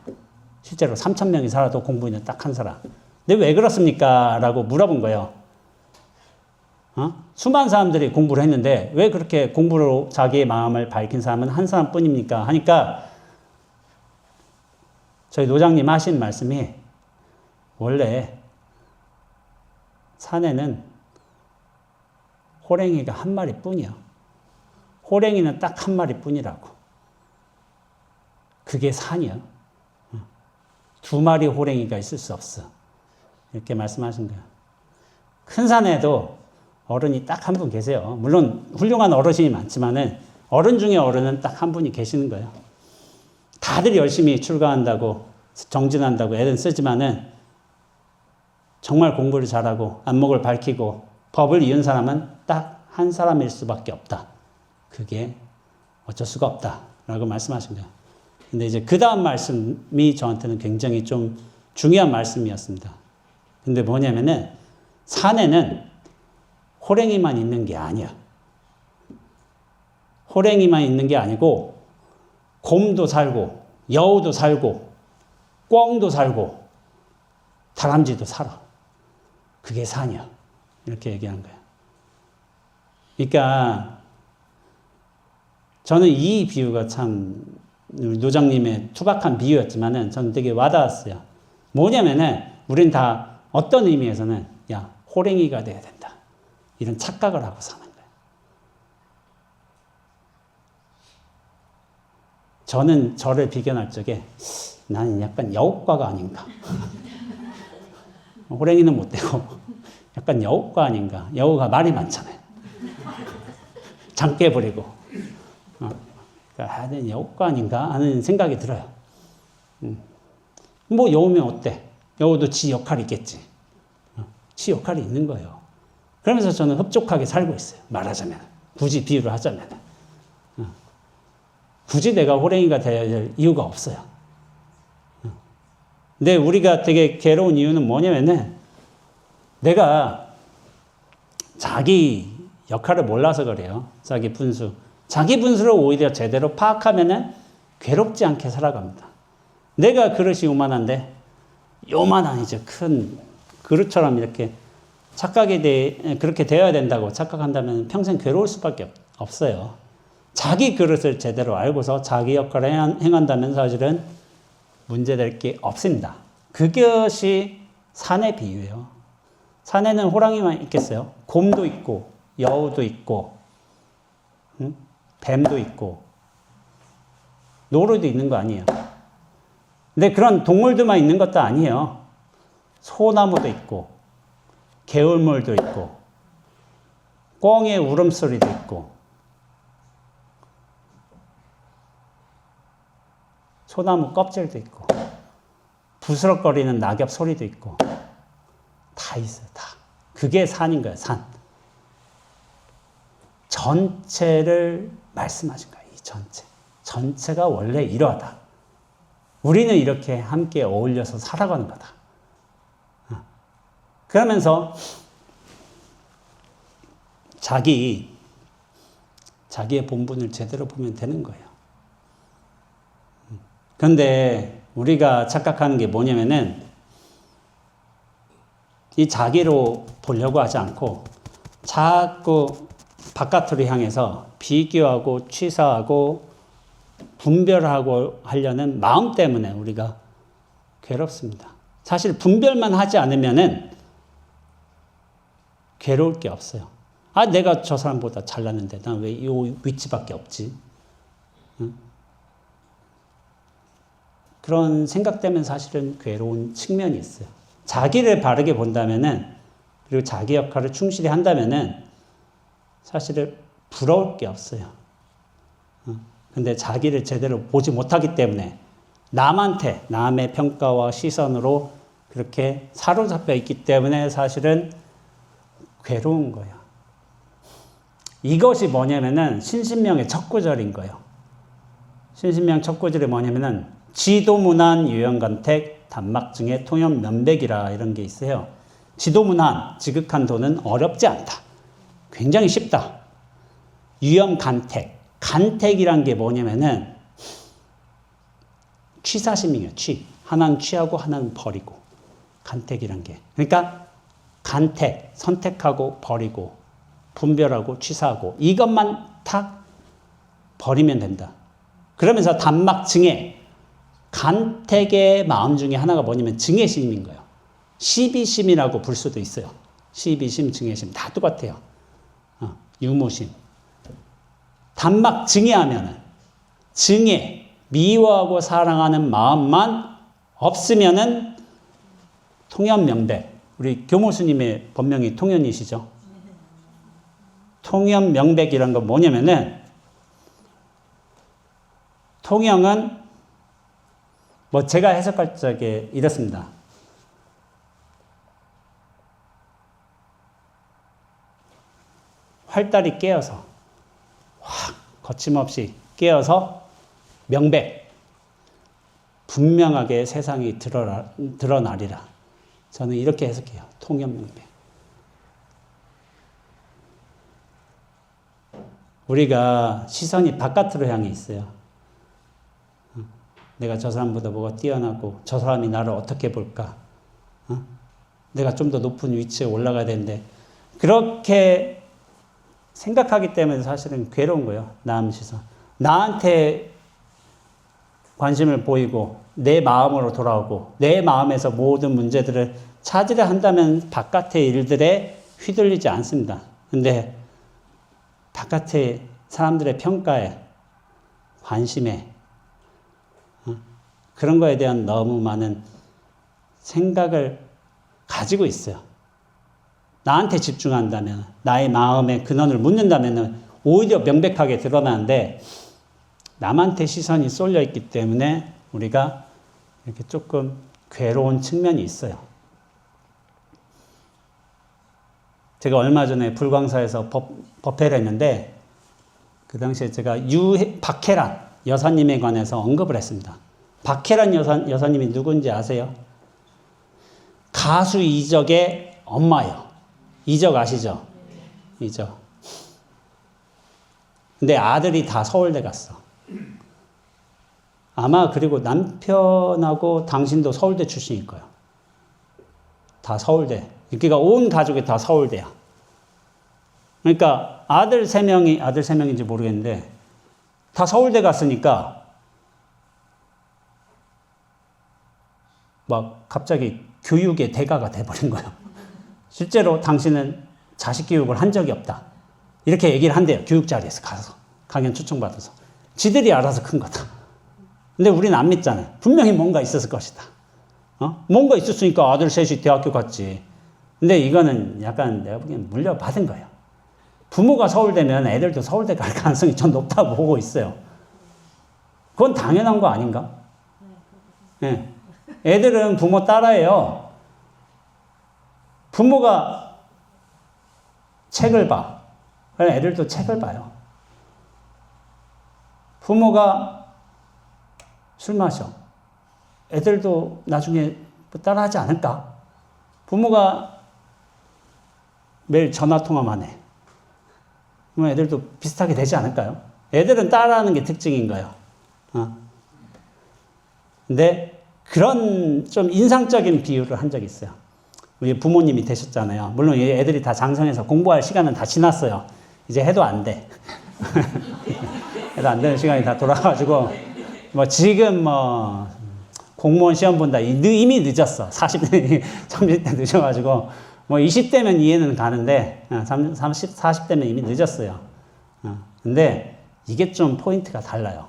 실제로 3,000명이 살아도 공부는 딱 한 사람. 근데 왜 그렇습니까? 라고 물어본 거예요. 수많은 사람들이 공부를 했는데 왜 그렇게 공부로 자기의 마음을 밝힌 사람은 한 사람뿐입니까? 하니까 저희 노장님 하신 말씀이 원래 산에는 호랭이가 한 마리뿐이야. 호랭이는 딱 한 마리뿐이라고. 그게 산이야. 두 마리 호랭이가 있을 수 없어. 이렇게 말씀하신 거예요. 큰 산에도 어른이 딱 한 분 계세요. 물론 훌륭한 어르신이 많지만은 어른 중에 어른은 딱 한 분이 계시는 거예요. 다들 열심히 출가한다고 정진한다고 애는 쓰지만은 정말 공부를 잘하고 안목을 밝히고 법을 이은 사람은 딱 한 사람일 수밖에 없다. 그게 어쩔 수가 없다라고 말씀하신 거예요. 근데 이제 그 다음 말씀이 저한테는 굉장히 좀 중요한 말씀이었습니다. 근데 뭐냐면은 산에는 호랭이만 있는 게 아니야. 호랭이만 있는 게 아니고 곰도 살고 여우도 살고 꿩도 살고 다람쥐도 살아. 그게 산이야. 이렇게 얘기한 거야. 그러니까 저는 이 비유가 참 노장님의 투박한 비유였지만은 저는 되게 와닿았어요. 뭐냐면은 우린 다 어떤 의미에서는 야, 호랭이가 돼야 된다. 이런 착각을 하고 사는 거예요. 저는 저를 비견할 적에 나는 약간 여우과가 아닌가. 호랭이는 못 되고 약간 여우과 아닌가. 여우가 말이 많잖아요. 장깨 부리고. 그러니까 여우과 아닌가 하는 생각이 들어요. 뭐 여우면 어때? 여우도 지 역할이 있겠지. 지 역할이 있는 거예요. 그러면서 저는 흡족하게 살고 있어요. 말하자면. 굳이 비유를 하자면. 굳이 내가 호랭이가 되어야 될 이유가 없어요. 근데 우리가 되게 괴로운 이유는 뭐냐면은 내가 자기 역할을 몰라서 그래요. 자기 분수. 자기 분수를 오히려 제대로 파악하면은 괴롭지 않게 살아갑니다. 내가 그릇이 요만한데 요만한 이제 큰 그릇처럼 이렇게 그렇게 되어야 된다고 착각한다면 평생 괴로울 수밖에 없어요. 자기 그릇을 제대로 알고서 자기 역할을 행한다면 사실은 문제될 게 없습니다. 그것이 산의 비유예요. 산에는 호랑이만 있겠어요? 곰도 있고 여우도 있고 뱀도 있고 노루도 있는 거 아니에요. 근데 그런 동물들만 있는 것도 아니에요. 소나무도 있고 개울물도 있고 꿩의 울음소리도 있고 소나무 껍질도 있고 부스럭거리는 낙엽 소리도 있고 다 있어요. 다. 그게 산인 거예요. 산. 전체를 말씀하신 거예요. 이 전체. 전체가 원래 이러하다. 우리는 이렇게 함께 어울려서 살아가는 거다. 그러면서 자기의 본분을 제대로 보면 되는 거예요. 그런데 우리가 착각하는 게 뭐냐면은 이 자기로 보려고 하지 않고 자꾸 바깥으로 향해서 비교하고 취사하고 분별하고 하려는 마음 때문에 우리가 괴롭습니다. 사실 분별만 하지 않으면은 괴로울 게 없어요. 아, 내가 저 사람보다 잘났는데 난 왜 이 위치밖에 없지? 응? 그런 생각 때문에 사실은 괴로운 측면이 있어요. 자기를 바르게 본다면은 그리고 자기 역할을 충실히 한다면은 사실은 부러울 게 없어요. 근데 자기를 제대로 보지 못하기 때문에 남한테 남의 평가와 시선으로 그렇게 사로잡혀 있기 때문에 사실은 괴로운 거예요. 이것이 뭐냐면은 신신명의 첫 구절인 거예요. 신신명 첫 구절이 뭐냐면은 지도문안 유형간택 단막증의 통연면백이라 이런 게 있어요. 지도문안 지극한 도는 어렵지 않다. 굉장히 쉽다. 유형간택. 간택이란 게 뭐냐면은 취사심이에요. 취. 하나는 취하고 하나는 버리고. 간택이란 게. 그러니까 간택, 선택하고 버리고 분별하고 취사하고 이것만 탁 버리면 된다. 그러면서 단막증의 간택의 마음 중에 하나가 뭐냐면 증애심인 거예요. 시비심이라고 부를 수도 있어요. 시비심, 증애심 다 똑같아요. 유무심. 단막 증애하면은 증애, 미워하고 사랑하는 마음만 없으면은 통연명백. 우리 교무스님의 본명이 통연이시죠? 통연명백이란 건 뭐냐면은 통영은 뭐 제가 해석할 적에 이렇습니다. 활달이 깨어서 확 거침없이 깨어서 명백 분명하게 세상이 드러나리라. 저는 이렇게 해석해요. 통연명백. 우리가 시선이 바깥으로 향해 있어요. 내가 저 사람보다 뭐가 뛰어나고 저 사람이 나를 어떻게 볼까? 내가 좀 더 높은 위치에 올라가야 되는데 그렇게 생각하기 때문에 사실은 괴로운 거예요. 남 시선. 나한테 관심을 보이고 내 마음으로 돌아오고 내 마음에서 모든 문제들을 찾으려 한다면 바깥의 일들에 휘둘리지 않습니다. 근데 바깥의 사람들의 평가에, 관심에, 그런 거에 대한 너무 많은 생각을 가지고 있어요. 나한테 집중한다면, 나의 마음의 근원을 묻는다면 오히려 명백하게 드러나는데 남한테 시선이 쏠려 있기 때문에 우리가 이렇게 조금 괴로운 측면이 있어요. 제가 얼마 전에 불광사에서 법회를 했는데 그 당시에 제가 박혜란 여사님에 관해서 언급을 했습니다. 박혜란 여사님이 누군지 아세요? 가수 이적의 엄마예요. 이적 아시죠? 이적. 근데 아들이 다 서울대 갔어. 아마 그리고 남편하고 당신도 서울대 출신일 거예요. 다 서울대. 그러니까 온 가족이 다 서울대야. 그러니까 아들 3명인지 모르겠는데 다 서울대 갔으니까 막 갑자기 교육의 대가가 돼버린 거예요. 실제로 당신은 자식 교육을 한 적이 없다. 이렇게 얘기를 한대요. 교육 자리에서 가서. 강연 초청받아서. 지들이 알아서 큰 거다. 근데 우리는 안 믿잖아요. 분명히 뭔가 있었을 것이다. 뭔가 있었으니까 아들 셋이 대학교 갔지. 근데 이거는 약간 내가 보기엔 물려받은 거예요. 부모가 서울대면 애들도 서울대 갈 가능성이 좀 높다고 보고 있어요. 그건 당연한 거 아닌가? 네. 애들은 부모 따라해요. 부모가 책을 봐. 그럼 애들도 책을 봐요. 부모가 술 마셔. 애들도 나중에 따라하지 않을까? 부모가 매일 전화통화만 해. 그럼 애들도 비슷하게 되지 않을까요? 애들은 따라하는 게 특징인 거예요. 근데 그런 좀 인상적인 비유를 한 적이 있어요. 우리 부모님이 되셨잖아요. 물론 애들이 다 장성해서 공부할 시간은 다 지났어요. 이제 해도 안 돼. 해도 안 되는 시간이 다 돌아가지고 지금 공무원 시험 본다. 이미 늦었어. 40대, 30대 늦어가지고 20대면 이해는 가는데 40대면 이미 늦었어요. 근데 이게 좀 포인트가 달라요.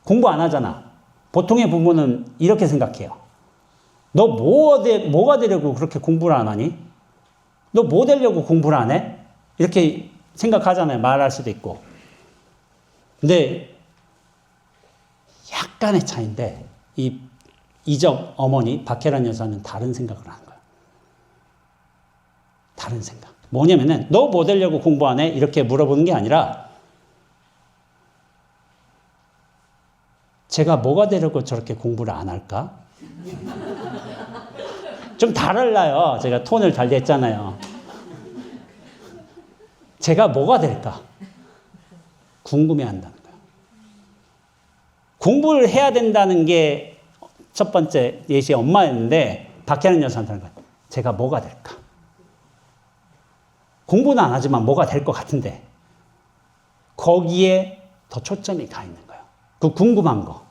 공부 안 하잖아. 보통의 부모는 이렇게 생각해요. 너 뭐가 되려고 그렇게 공부를 안 하니? 너 뭐 되려고 공부를 안 해? 이렇게 생각하잖아요. 말할 수도 있고. 근데 약간의 차이인데 이 이적 어머니 박혜란 여사는 다른 생각을 하는 거예요. 다른 생각. 뭐냐면은 너 뭐 되려고 공부 안 해? 이렇게 물어보는 게 아니라 제가 뭐가 되려고 저렇게 공부를 안 할까? 좀 달라요. 제가 톤을 달리했잖아요. 제가 뭐가 될까? 궁금해한다는 거예요. 공부를 해야 된다는 게 첫 번째 예시의 엄마였는데 박혜란 여사한테 하는 거예요. 제가 뭐가 될까? 공부는 안 하지만 뭐가 될 것 같은데 거기에 더 초점이 가 있는 거예요. 그 궁금한 거.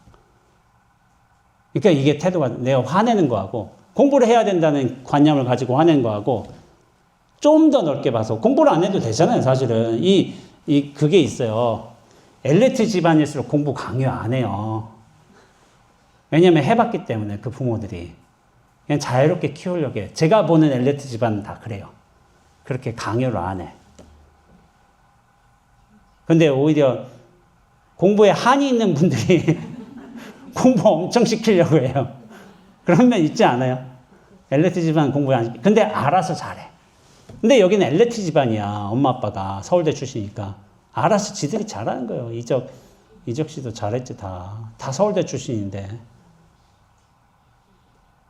그러니까 이게 태도가 내가 화내는 거하고 공부를 해야 된다는 관념을 가지고 화내는 거하고 좀 더 넓게 봐서 공부를 안 해도 되잖아요. 사실은 그게 있어요. 엘리트 집안일수록 공부 강요 안 해요. 왜냐하면 해봤기 때문에 그 부모들이 그냥 자유롭게 키우려고 해요. 제가 보는 엘리트 집안은 다 그래요. 그렇게 강요를 안 해. 근데 오히려 공부에 한이 있는 분들이 공부 엄청 시키려고 해요. 그런 면 있지 않아요? 엘리트 집안 공부 안 시키. 근데 알아서 잘해. 근데 여기는 엘리트 집안이야. 엄마 아빠가 서울대 출신이니까 알아서 지들이 잘하는 거예요. 이적 씨도 잘했지 다 서울대 출신인데.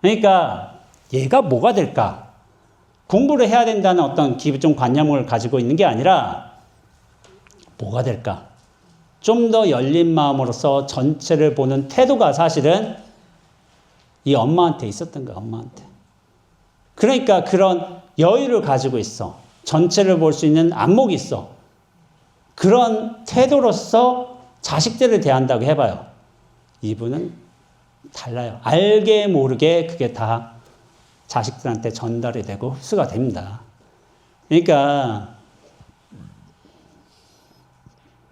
그러니까 얘가 뭐가 될까? 공부를 해야 된다는 어떤 기본 관념을 가지고 있는 게 아니라 뭐가 될까? 좀 더 열린 마음으로서 전체를 보는 태도가 사실은 이 엄마한테 있었던 거야, 엄마한테. 그러니까 그런 여유를 가지고 있어. 전체를 볼 수 있는 안목이 있어. 그런 태도로서 자식들을 대한다고 해봐요. 이분은 달라요. 알게 모르게 그게 다 자식들한테 전달이 되고 흡수가 됩니다. 그러니까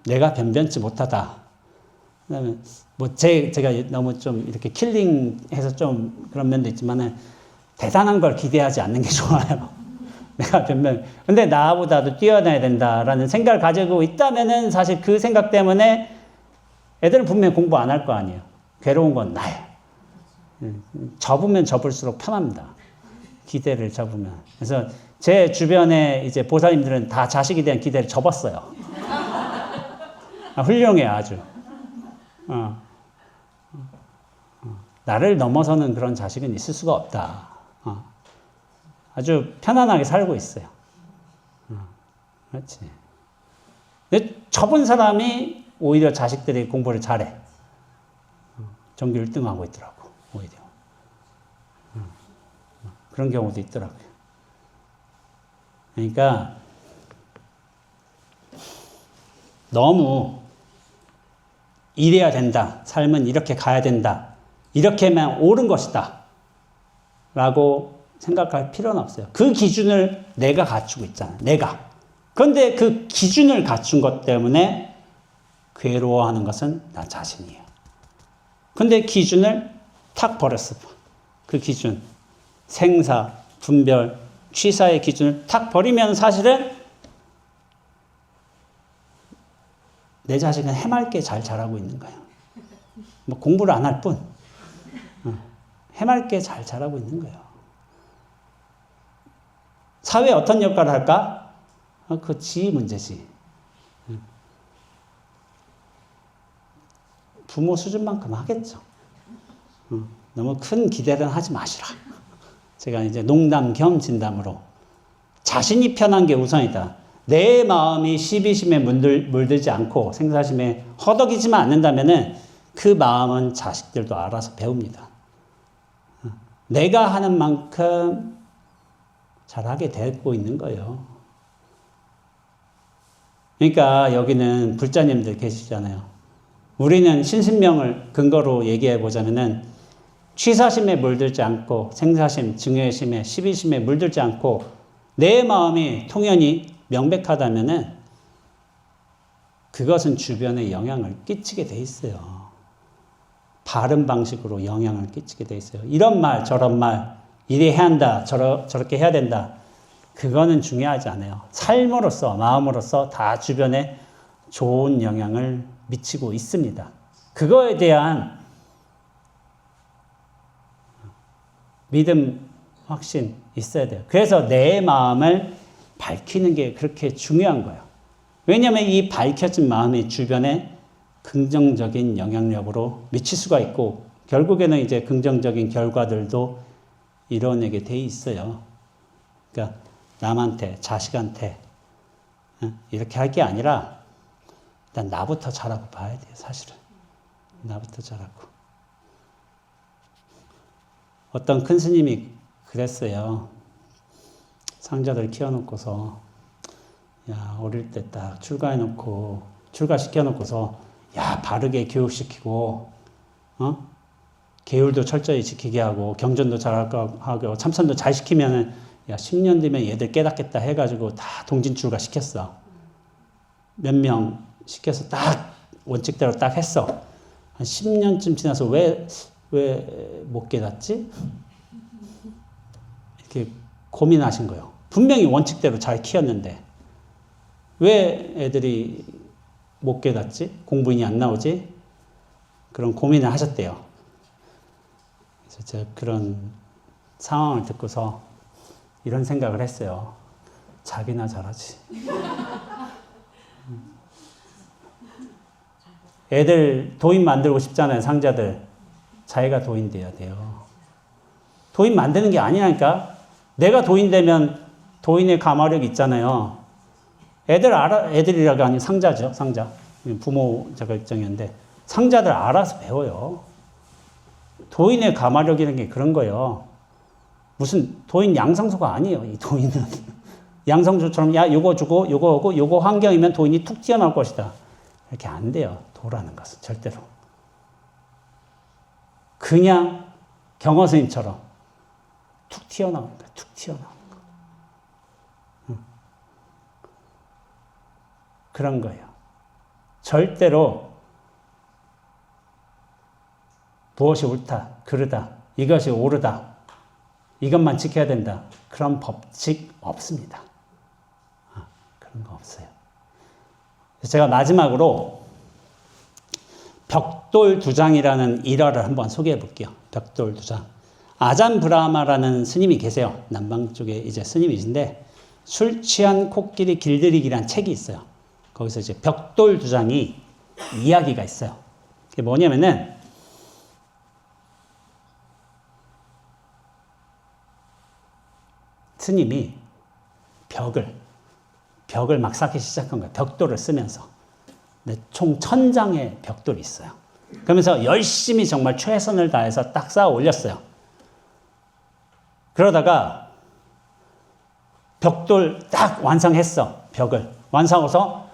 내가 변변치 못하다. 그다음에 뭐 제가 너무 좀 이렇게 킬링해서 좀 그런 면도 있지만은 대단한 걸 기대하지 않는 게 좋아요. 내가 변변. 근데 나보다도 뛰어나야 된다라는 생각을 가지고 있다면은 사실 그 생각 때문에 애들은 분명히 공부 안 할 거 아니에요. 괴로운 건 나예요. 접으면 접을수록 편합니다. 기대를 접으면. 그래서 제 주변에 이제 보살님들은 다 자식에 대한 기대를 접었어요. 훌륭해 아주. 나를 넘어서는 그런 자식은 있을 수가 없다. 아주 편안하게 살고 있어요. 그렇지. 근데 접은 사람이 오히려 자식들이 공부를 잘해. 전교 1등 하고 있더라고, 오히려. 그런 경우도 있더라고요. 그러니까 너무 이래야 된다. 삶은 이렇게 가야 된다. 이렇게만 옳은 것이다. 라고 생각할 필요는 없어요. 그 기준을 내가 갖추고 있잖아요. 내가. 그런데 그 기준을 갖춘 것 때문에 괴로워하는 것은 나 자신이에요. 근데 기준을 탁 버렸어. 그 기준. 생사, 분별, 취사의 기준을 탁 버리면 사실은 내 자식은 해맑게 잘 자라고 있는 거예요. 뭐 공부를 안 할 뿐. 해맑게 잘 자라고 있는 거예요. 사회에 어떤 역할을 할까? 그 지 문제지. 부모 수준만큼 하겠죠. 너무 큰 기대는 하지 마시라. 제가 이제 농담 겸 진담으로 자신이 편한 게 우선이다. 내 마음이 시비심에 물들지 않고 생사심에 허덕이지만 않는다면은 그 마음은 자식들도 알아서 배웁니다. 내가 하는 만큼 잘하게 되고 있는 거예요. 그러니까 여기는 불자님들 계시잖아요. 우리는 신신명을 근거로 얘기해 보자면은 취사심에 물들지 않고 생사심, 증여심에, 시비심에 물들지 않고 내 마음이 통연히 명백하다면은 그것은 주변에 영향을 끼치게 돼 있어요. 바른 방식으로 영향을 끼치게 돼 있어요. 이런 말, 저런 말, 이래 해야 한다, 저렇게 해야 된다. 그거는 중요하지 않아요. 삶으로서, 마음으로서 다 주변에 좋은 영향을 미치고 있습니다. 그거에 대한 믿음, 확신 있어야 돼요. 그래서 내 마음을 밝히는 게 그렇게 중요한 거예요. 왜냐하면 이 밝혀진 마음이 주변에 긍정적인 영향력으로 미칠 수가 있고 결국에는 이제 긍정적인 결과들도 이뤄내게 돼 있어요. 그러니까 남한테, 자식한테 이렇게 할 게 아니라 일단 나부터 잘하고 봐야 돼요. 사실은. 나부터 잘하고. 어떤 큰 스님이 그랬어요. 상자들 키워놓고서 야 어릴 때 딱 출가시켜놓고서 야 바르게 교육시키고 계율도 철저히 지키게 하고 경전도 잘하고 하고 참선도 잘 시키면은 야 10년 뒤면 얘들 깨닫겠다 해가지고 다 동진 출가시켰어. 몇 명 시켜서 딱 원칙대로 딱 했어. 한 10년쯤 지나서 왜 못 깨닫지? 이렇게 고민하신 거예요. 분명히 원칙대로 잘 키웠는데 왜 애들이 못 깨닫지? 공부인이 안 나오지? 그런 고민을 하셨대요. 그래서 제가 그런 상황을 듣고서 이런 생각을 했어요. 자기나 잘하지. 애들 도인 만들고 싶잖아요. 상자들. 자기가 도인 돼야 돼요. 도인 만드는 게 아니라니까. 내가 도인 되면 도인의 가마력이 있잖아요. 애들이라고 하니 상자죠. 상자. 부모 자격증인데 상자들 알아서 배워요. 도인의 가마력이라는 게 그런 거예요. 무슨 도인 양상소가 아니에요. 이 도인은. 양상소처럼 야 요거 주고 요거 오고 요거 환경이면 도인이 툭 튀어나올 것이다. 이렇게 안 돼요. 도라는 것은 절대로. 그냥 경허 스님처럼 툭 튀어나오는 거야. 툭 튀어나오는 거. 그런 거예요. 절대로 무엇이 옳다, 그르다, 이것이 옳으다, 이것만 지켜야 된다. 그런 법칙 없습니다. 그런 거 없어요. 제가 마지막으로 벽돌 두장이라는 일화를 한번 소개해 볼게요. 벽돌 두장. 아잔 브라마라는 스님이 계세요. 남방 쪽에 이제 스님이신데 술 취한 코끼리 길들이기란 책이 있어요. 거기서 이제 벽돌 두장이 이야기가 있어요. 그게 뭐냐면은 스님이 벽을 막 쌓기 시작한 거예요. 벽돌을 쓰면서. 근데 총 1000장의 벽돌이 있어요. 그러면서 열심히 정말 최선을 다해서 딱 쌓아 올렸어요. 그러다가 벽돌 딱 완성했어. 벽을. 완성해서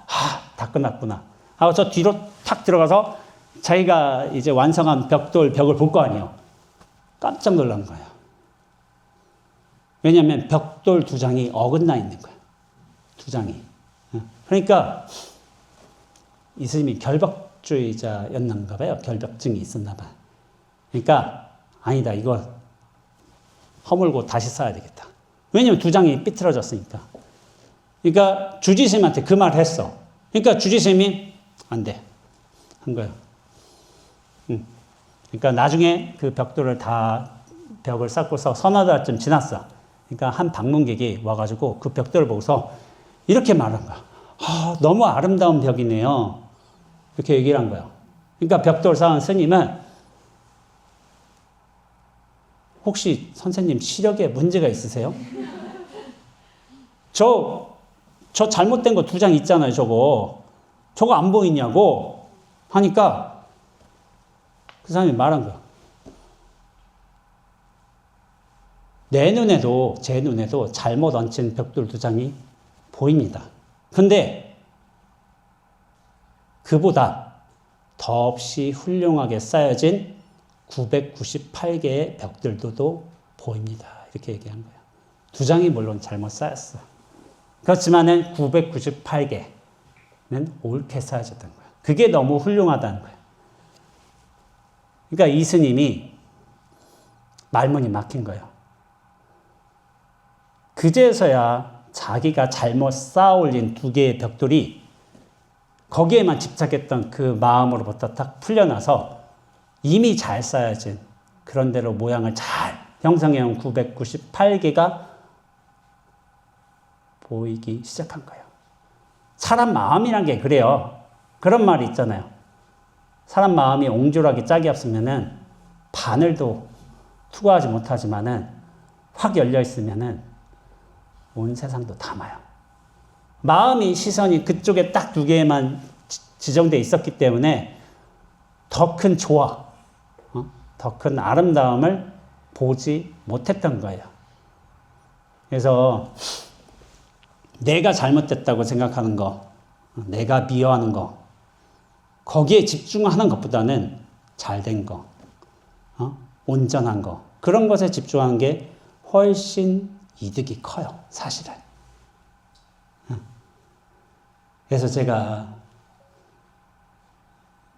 다 끝났구나 하고 저 뒤로 탁 들어가서 자기가 이제 완성한 벽을 볼 거 아니에요. 깜짝 놀란 거예요. 왜냐하면 벽돌 두 장이 어긋나 있는 거예요. 두 장이. 그러니까 이 스님이 결벽주의자였는가 봐요. 결벽증이 있었나 봐요. 그러니까 아니다. 이거 허물고 다시 써야 되겠다. 왜냐하면 두 장이 삐뚤어졌으니까. 그러니까 주지스님한테 그 말을 했어. 그러니까 주지스님이 안 돼. 한 거예요. 그러니까 나중에 그 벽돌을 다 벽을 쌓고서 서너 달쯤 지났어. 그러니까 한 방문객이 와가지고 그 벽돌을 보고서 이렇게 말한 거야. 너무 아름다운 벽이네요. 이렇게 얘기를 한 거예요. 그러니까 벽돌 쌓은 스님은 혹시 선생님 시력에 문제가 있으세요? 저 잘못된 거 두 장 있잖아요. 저거 안 보이냐고 하니까 그 사람이 말한 거야. 내 눈에도 제 눈에도 잘못 얹힌 벽돌 두 장이 보입니다. 근데 그보다 더없이 훌륭하게 쌓여진 998개의 벽돌도 보입니다. 이렇게 얘기한 거예요. 두 장이 물론 잘못 쌓였어. 그렇지만은 998개는 옳게 쌓여졌던 거예요. 그게 너무 훌륭하다는 거예요. 그러니까 이 스님이 말문이 막힌 거예요. 그제서야 자기가 잘못 쌓아 올린 두 개의 벽돌이 거기에만 집착했던 그 마음으로부터 딱 풀려나서 이미 잘 쌓여진 그런 대로 모양을 잘 형성해온 998개가 보이기 시작한 거예요. 사람 마음이란 게 그래요. 그런 말이 있잖아요. 사람 마음이 옹졸하게 짝이 없으면은 바늘도 투과하지 못하지만은 확 열려 있으면은 온 세상도 담아요. 마음이 시선이 그쪽에 딱 두 개에만 지정되어 있었기 때문에 더 큰 조화, 더 큰 아름다움을 보지 못했던 거예요. 그래서 내가 잘못됐다고 생각하는 거, 내가 미워하는 거, 거기에 집중하는 것보다는 잘된 거, 온전한 거, 그런 것에 집중하는 게 훨씬 이득이 커요, 사실은. 그래서 제가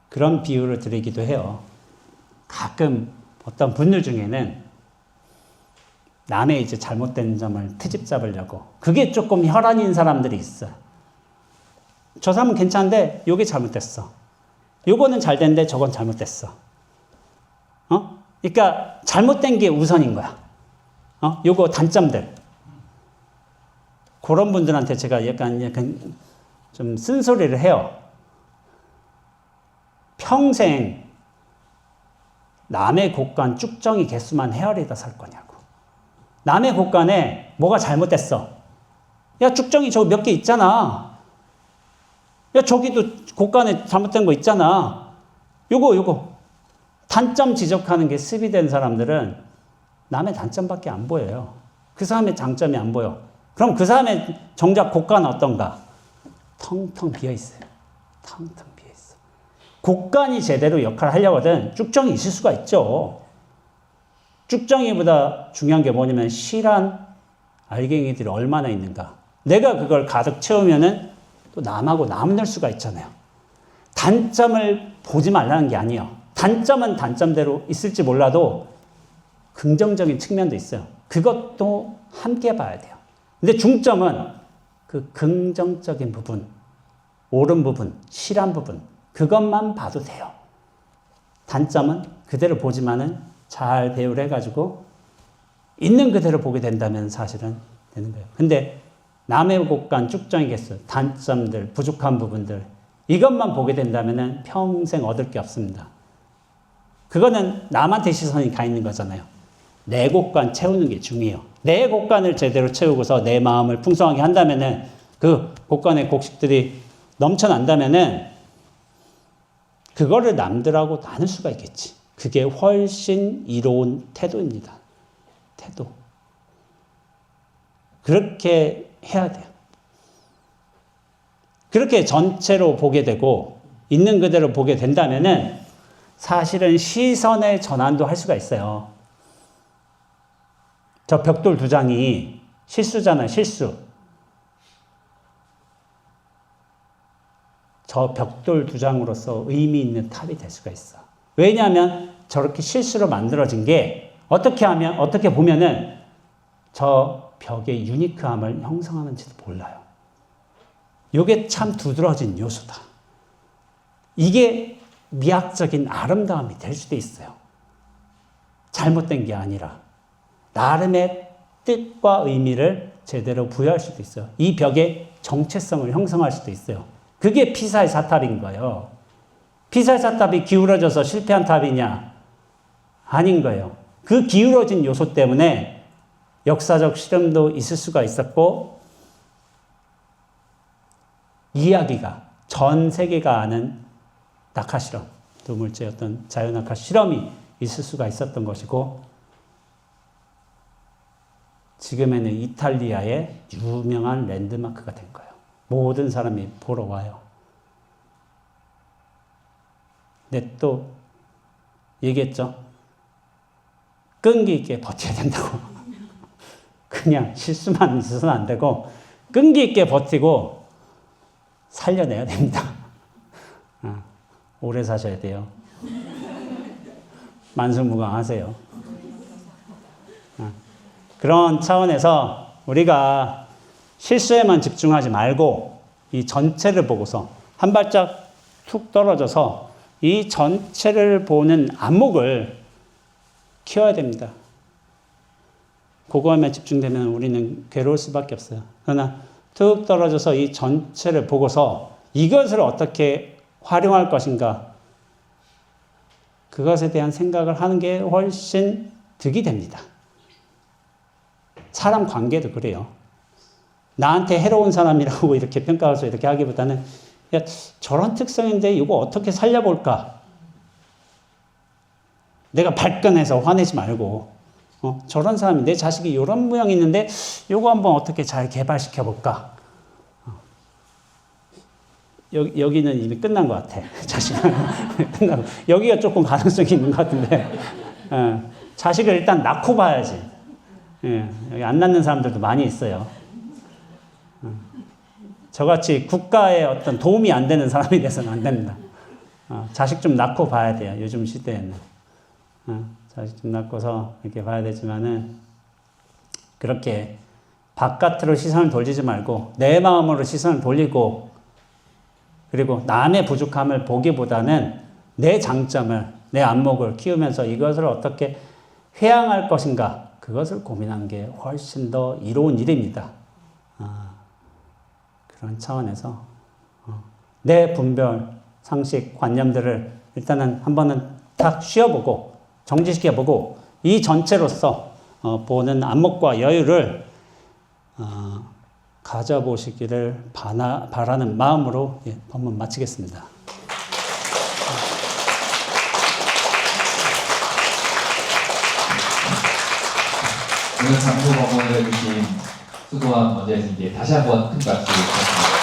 그런 비유를 드리기도 해요. 가끔 어떤 분들 중에는 남의 이제 잘못된 점을 트집 잡으려고 그게 조금 혈안인 사람들이 있어요. 저 사람은 괜찮은데 요게 잘못됐어. 요거는 잘 됐는데 저건 잘못됐어. 그러니까 잘못된 게 우선인 거야. 요거 단점들. 그런 분들한테 제가 약간 좀 쓴소리를 해요. 평생 남의 곳간 쭉정이 개수만 헤아리다 살 거냐고. 남의 곳간에 뭐가 잘못됐어. 야, 쭉정이 저거 몇 개 있잖아. 야, 저기도 곳간에 잘못된 거 있잖아. 요거. 단점 지적하는 게 습이 된 사람들은 남의 단점밖에 안 보여요. 그 사람의 장점이 안 보여. 그럼 그 사람의 정작 곳간은 어떤가? 텅텅 비어 있어요. 텅텅 비어 있어. 곡간이 제대로 역할을 하려거든 쭉정이 있을 수가 있죠. 쭉정이보다 중요한 게 뭐냐면 실한 알갱이들이 얼마나 있는가. 내가 그걸 가득 채우면은 또 남하고 남을 수가 있잖아요. 단점을 보지 말라는 게 아니에요. 단점은 단점대로 있을지 몰라도 긍정적인 측면도 있어요. 그것도 함께 봐야 돼요. 근데 중점은 그 긍정적인 부분, 옳은 부분, 실한 부분, 그것만 봐도 돼요. 단점은 그대로 보지만은 잘 배우를 해가지고 있는 그대로 보게 된다면 사실은 되는 거예요. 근데 남의 곡간 쭉정이겠어요. 단점들, 부족한 부분들, 이것만 보게 된다면 평생 얻을 게 없습니다. 그거는 남한테 시선이 가 있는 거잖아요. 내 곡간 채우는 게 중요해요. 내 곡간을 제대로 채우고서 내 마음을 풍성하게 한다면은 그 곡간의 곡식들이 넘쳐난다면은 그거를 남들하고 나눌 수가 있겠지. 그게 훨씬 이로운 태도입니다. 태도. 그렇게 해야 돼요. 그렇게 전체로 보게 되고 있는 그대로 보게 된다면은 사실은 시선의 전환도 할 수가 있어요. 저 벽돌 2장이 실수잖아요. 실수. 저 벽돌 2장으로서 의미 있는 탑이 될 수가 있어. 왜냐하면 저렇게 실수로 만들어진 게 어떻게 보면은 저 벽의 유니크함을 형성하는지도 몰라요. 이게 참 두드러진 요소다. 이게 미학적인 아름다움이 될 수도 있어요. 잘못된 게 아니라 나름의 뜻과 의미를 제대로 부여할 수도 있어요. 이 벽의 정체성을 형성할 수도 있어요. 그게 피사의 사탑인 거예요. 피사의 사탑이 기울어져서 실패한 탑이냐? 아닌 거예요. 그 기울어진 요소 때문에 역사적 실험도 있을 수가 있었고 이야기가 전 세계가 아는 낙하 실험, 두 물째 어떤 자유낙하 실험이 있을 수가 있었던 것이고 지금에는 이탈리아의 유명한 랜드마크가 된 거예요. 모든 사람이 보러 와요. 근데 또 얘기했죠. 끈기 있게 버텨야 된다고. 그냥 실수만 있어서는 안 되고 끈기 있게 버티고 살려내야 됩니다. 오래 사셔야 돼요. 만수무강하세요. 그런 차원에서 우리가 실수에만 집중하지 말고 이 전체를 보고서 한 발짝 툭 떨어져서 이 전체를 보는 안목을 키워야 됩니다. 그거에만 집중되면 우리는 괴로울 수밖에 없어요. 그러나 툭 떨어져서 이 전체를 보고서 이것을 어떻게 활용할 것인가, 그것에 대한 생각을 하는 게 훨씬 득이 됩니다. 사람 관계도 그래요. 나한테 해로운 사람이라고 이렇게 평가해서 이렇게 하기보다는 야, 저런 특성인데 이거 어떻게 살려볼까? 내가 발끈해서 화내지 말고 저런 사람이 내 자식이 이런 모양이 있는데 이거 한번 어떻게 잘 개발시켜볼까? 여기는 이미 끝난 것 같아. 자식은 끝나고 여기가 조금 가능성이 있는 것 같은데 자식을 일단 낳고 봐야지. 여기 안 낳는 사람들도 많이 있어요. 저같이 국가에 어떤 도움이 안 되는 사람이 돼서는 안 됩니다. 자식 좀 낳고 봐야 돼요. 요즘 시대에는. 자식 좀 낳고서 이렇게 봐야 되지만은 그렇게 바깥으로 시선을 돌리지 말고 내 마음으로 시선을 돌리고 그리고 남의 부족함을 보기보다는 내 장점을, 내 안목을 키우면서 이것을 어떻게 회양할 것인가 그것을 고민하는 게 훨씬 더 이로운 일입니다. 그런 차원에서 내 분별, 상식, 관념들을 일단은 한 번은 탁 쉬어보고 정지시켜보고 이 전체로서 보는 안목과 여유를 가져보시기를 바라는 마음으로 본문 마치겠습니다. 오늘 장소 방문을 해주신 수도원 원장님께 다시 한번 큰 박수 부탁드립니다.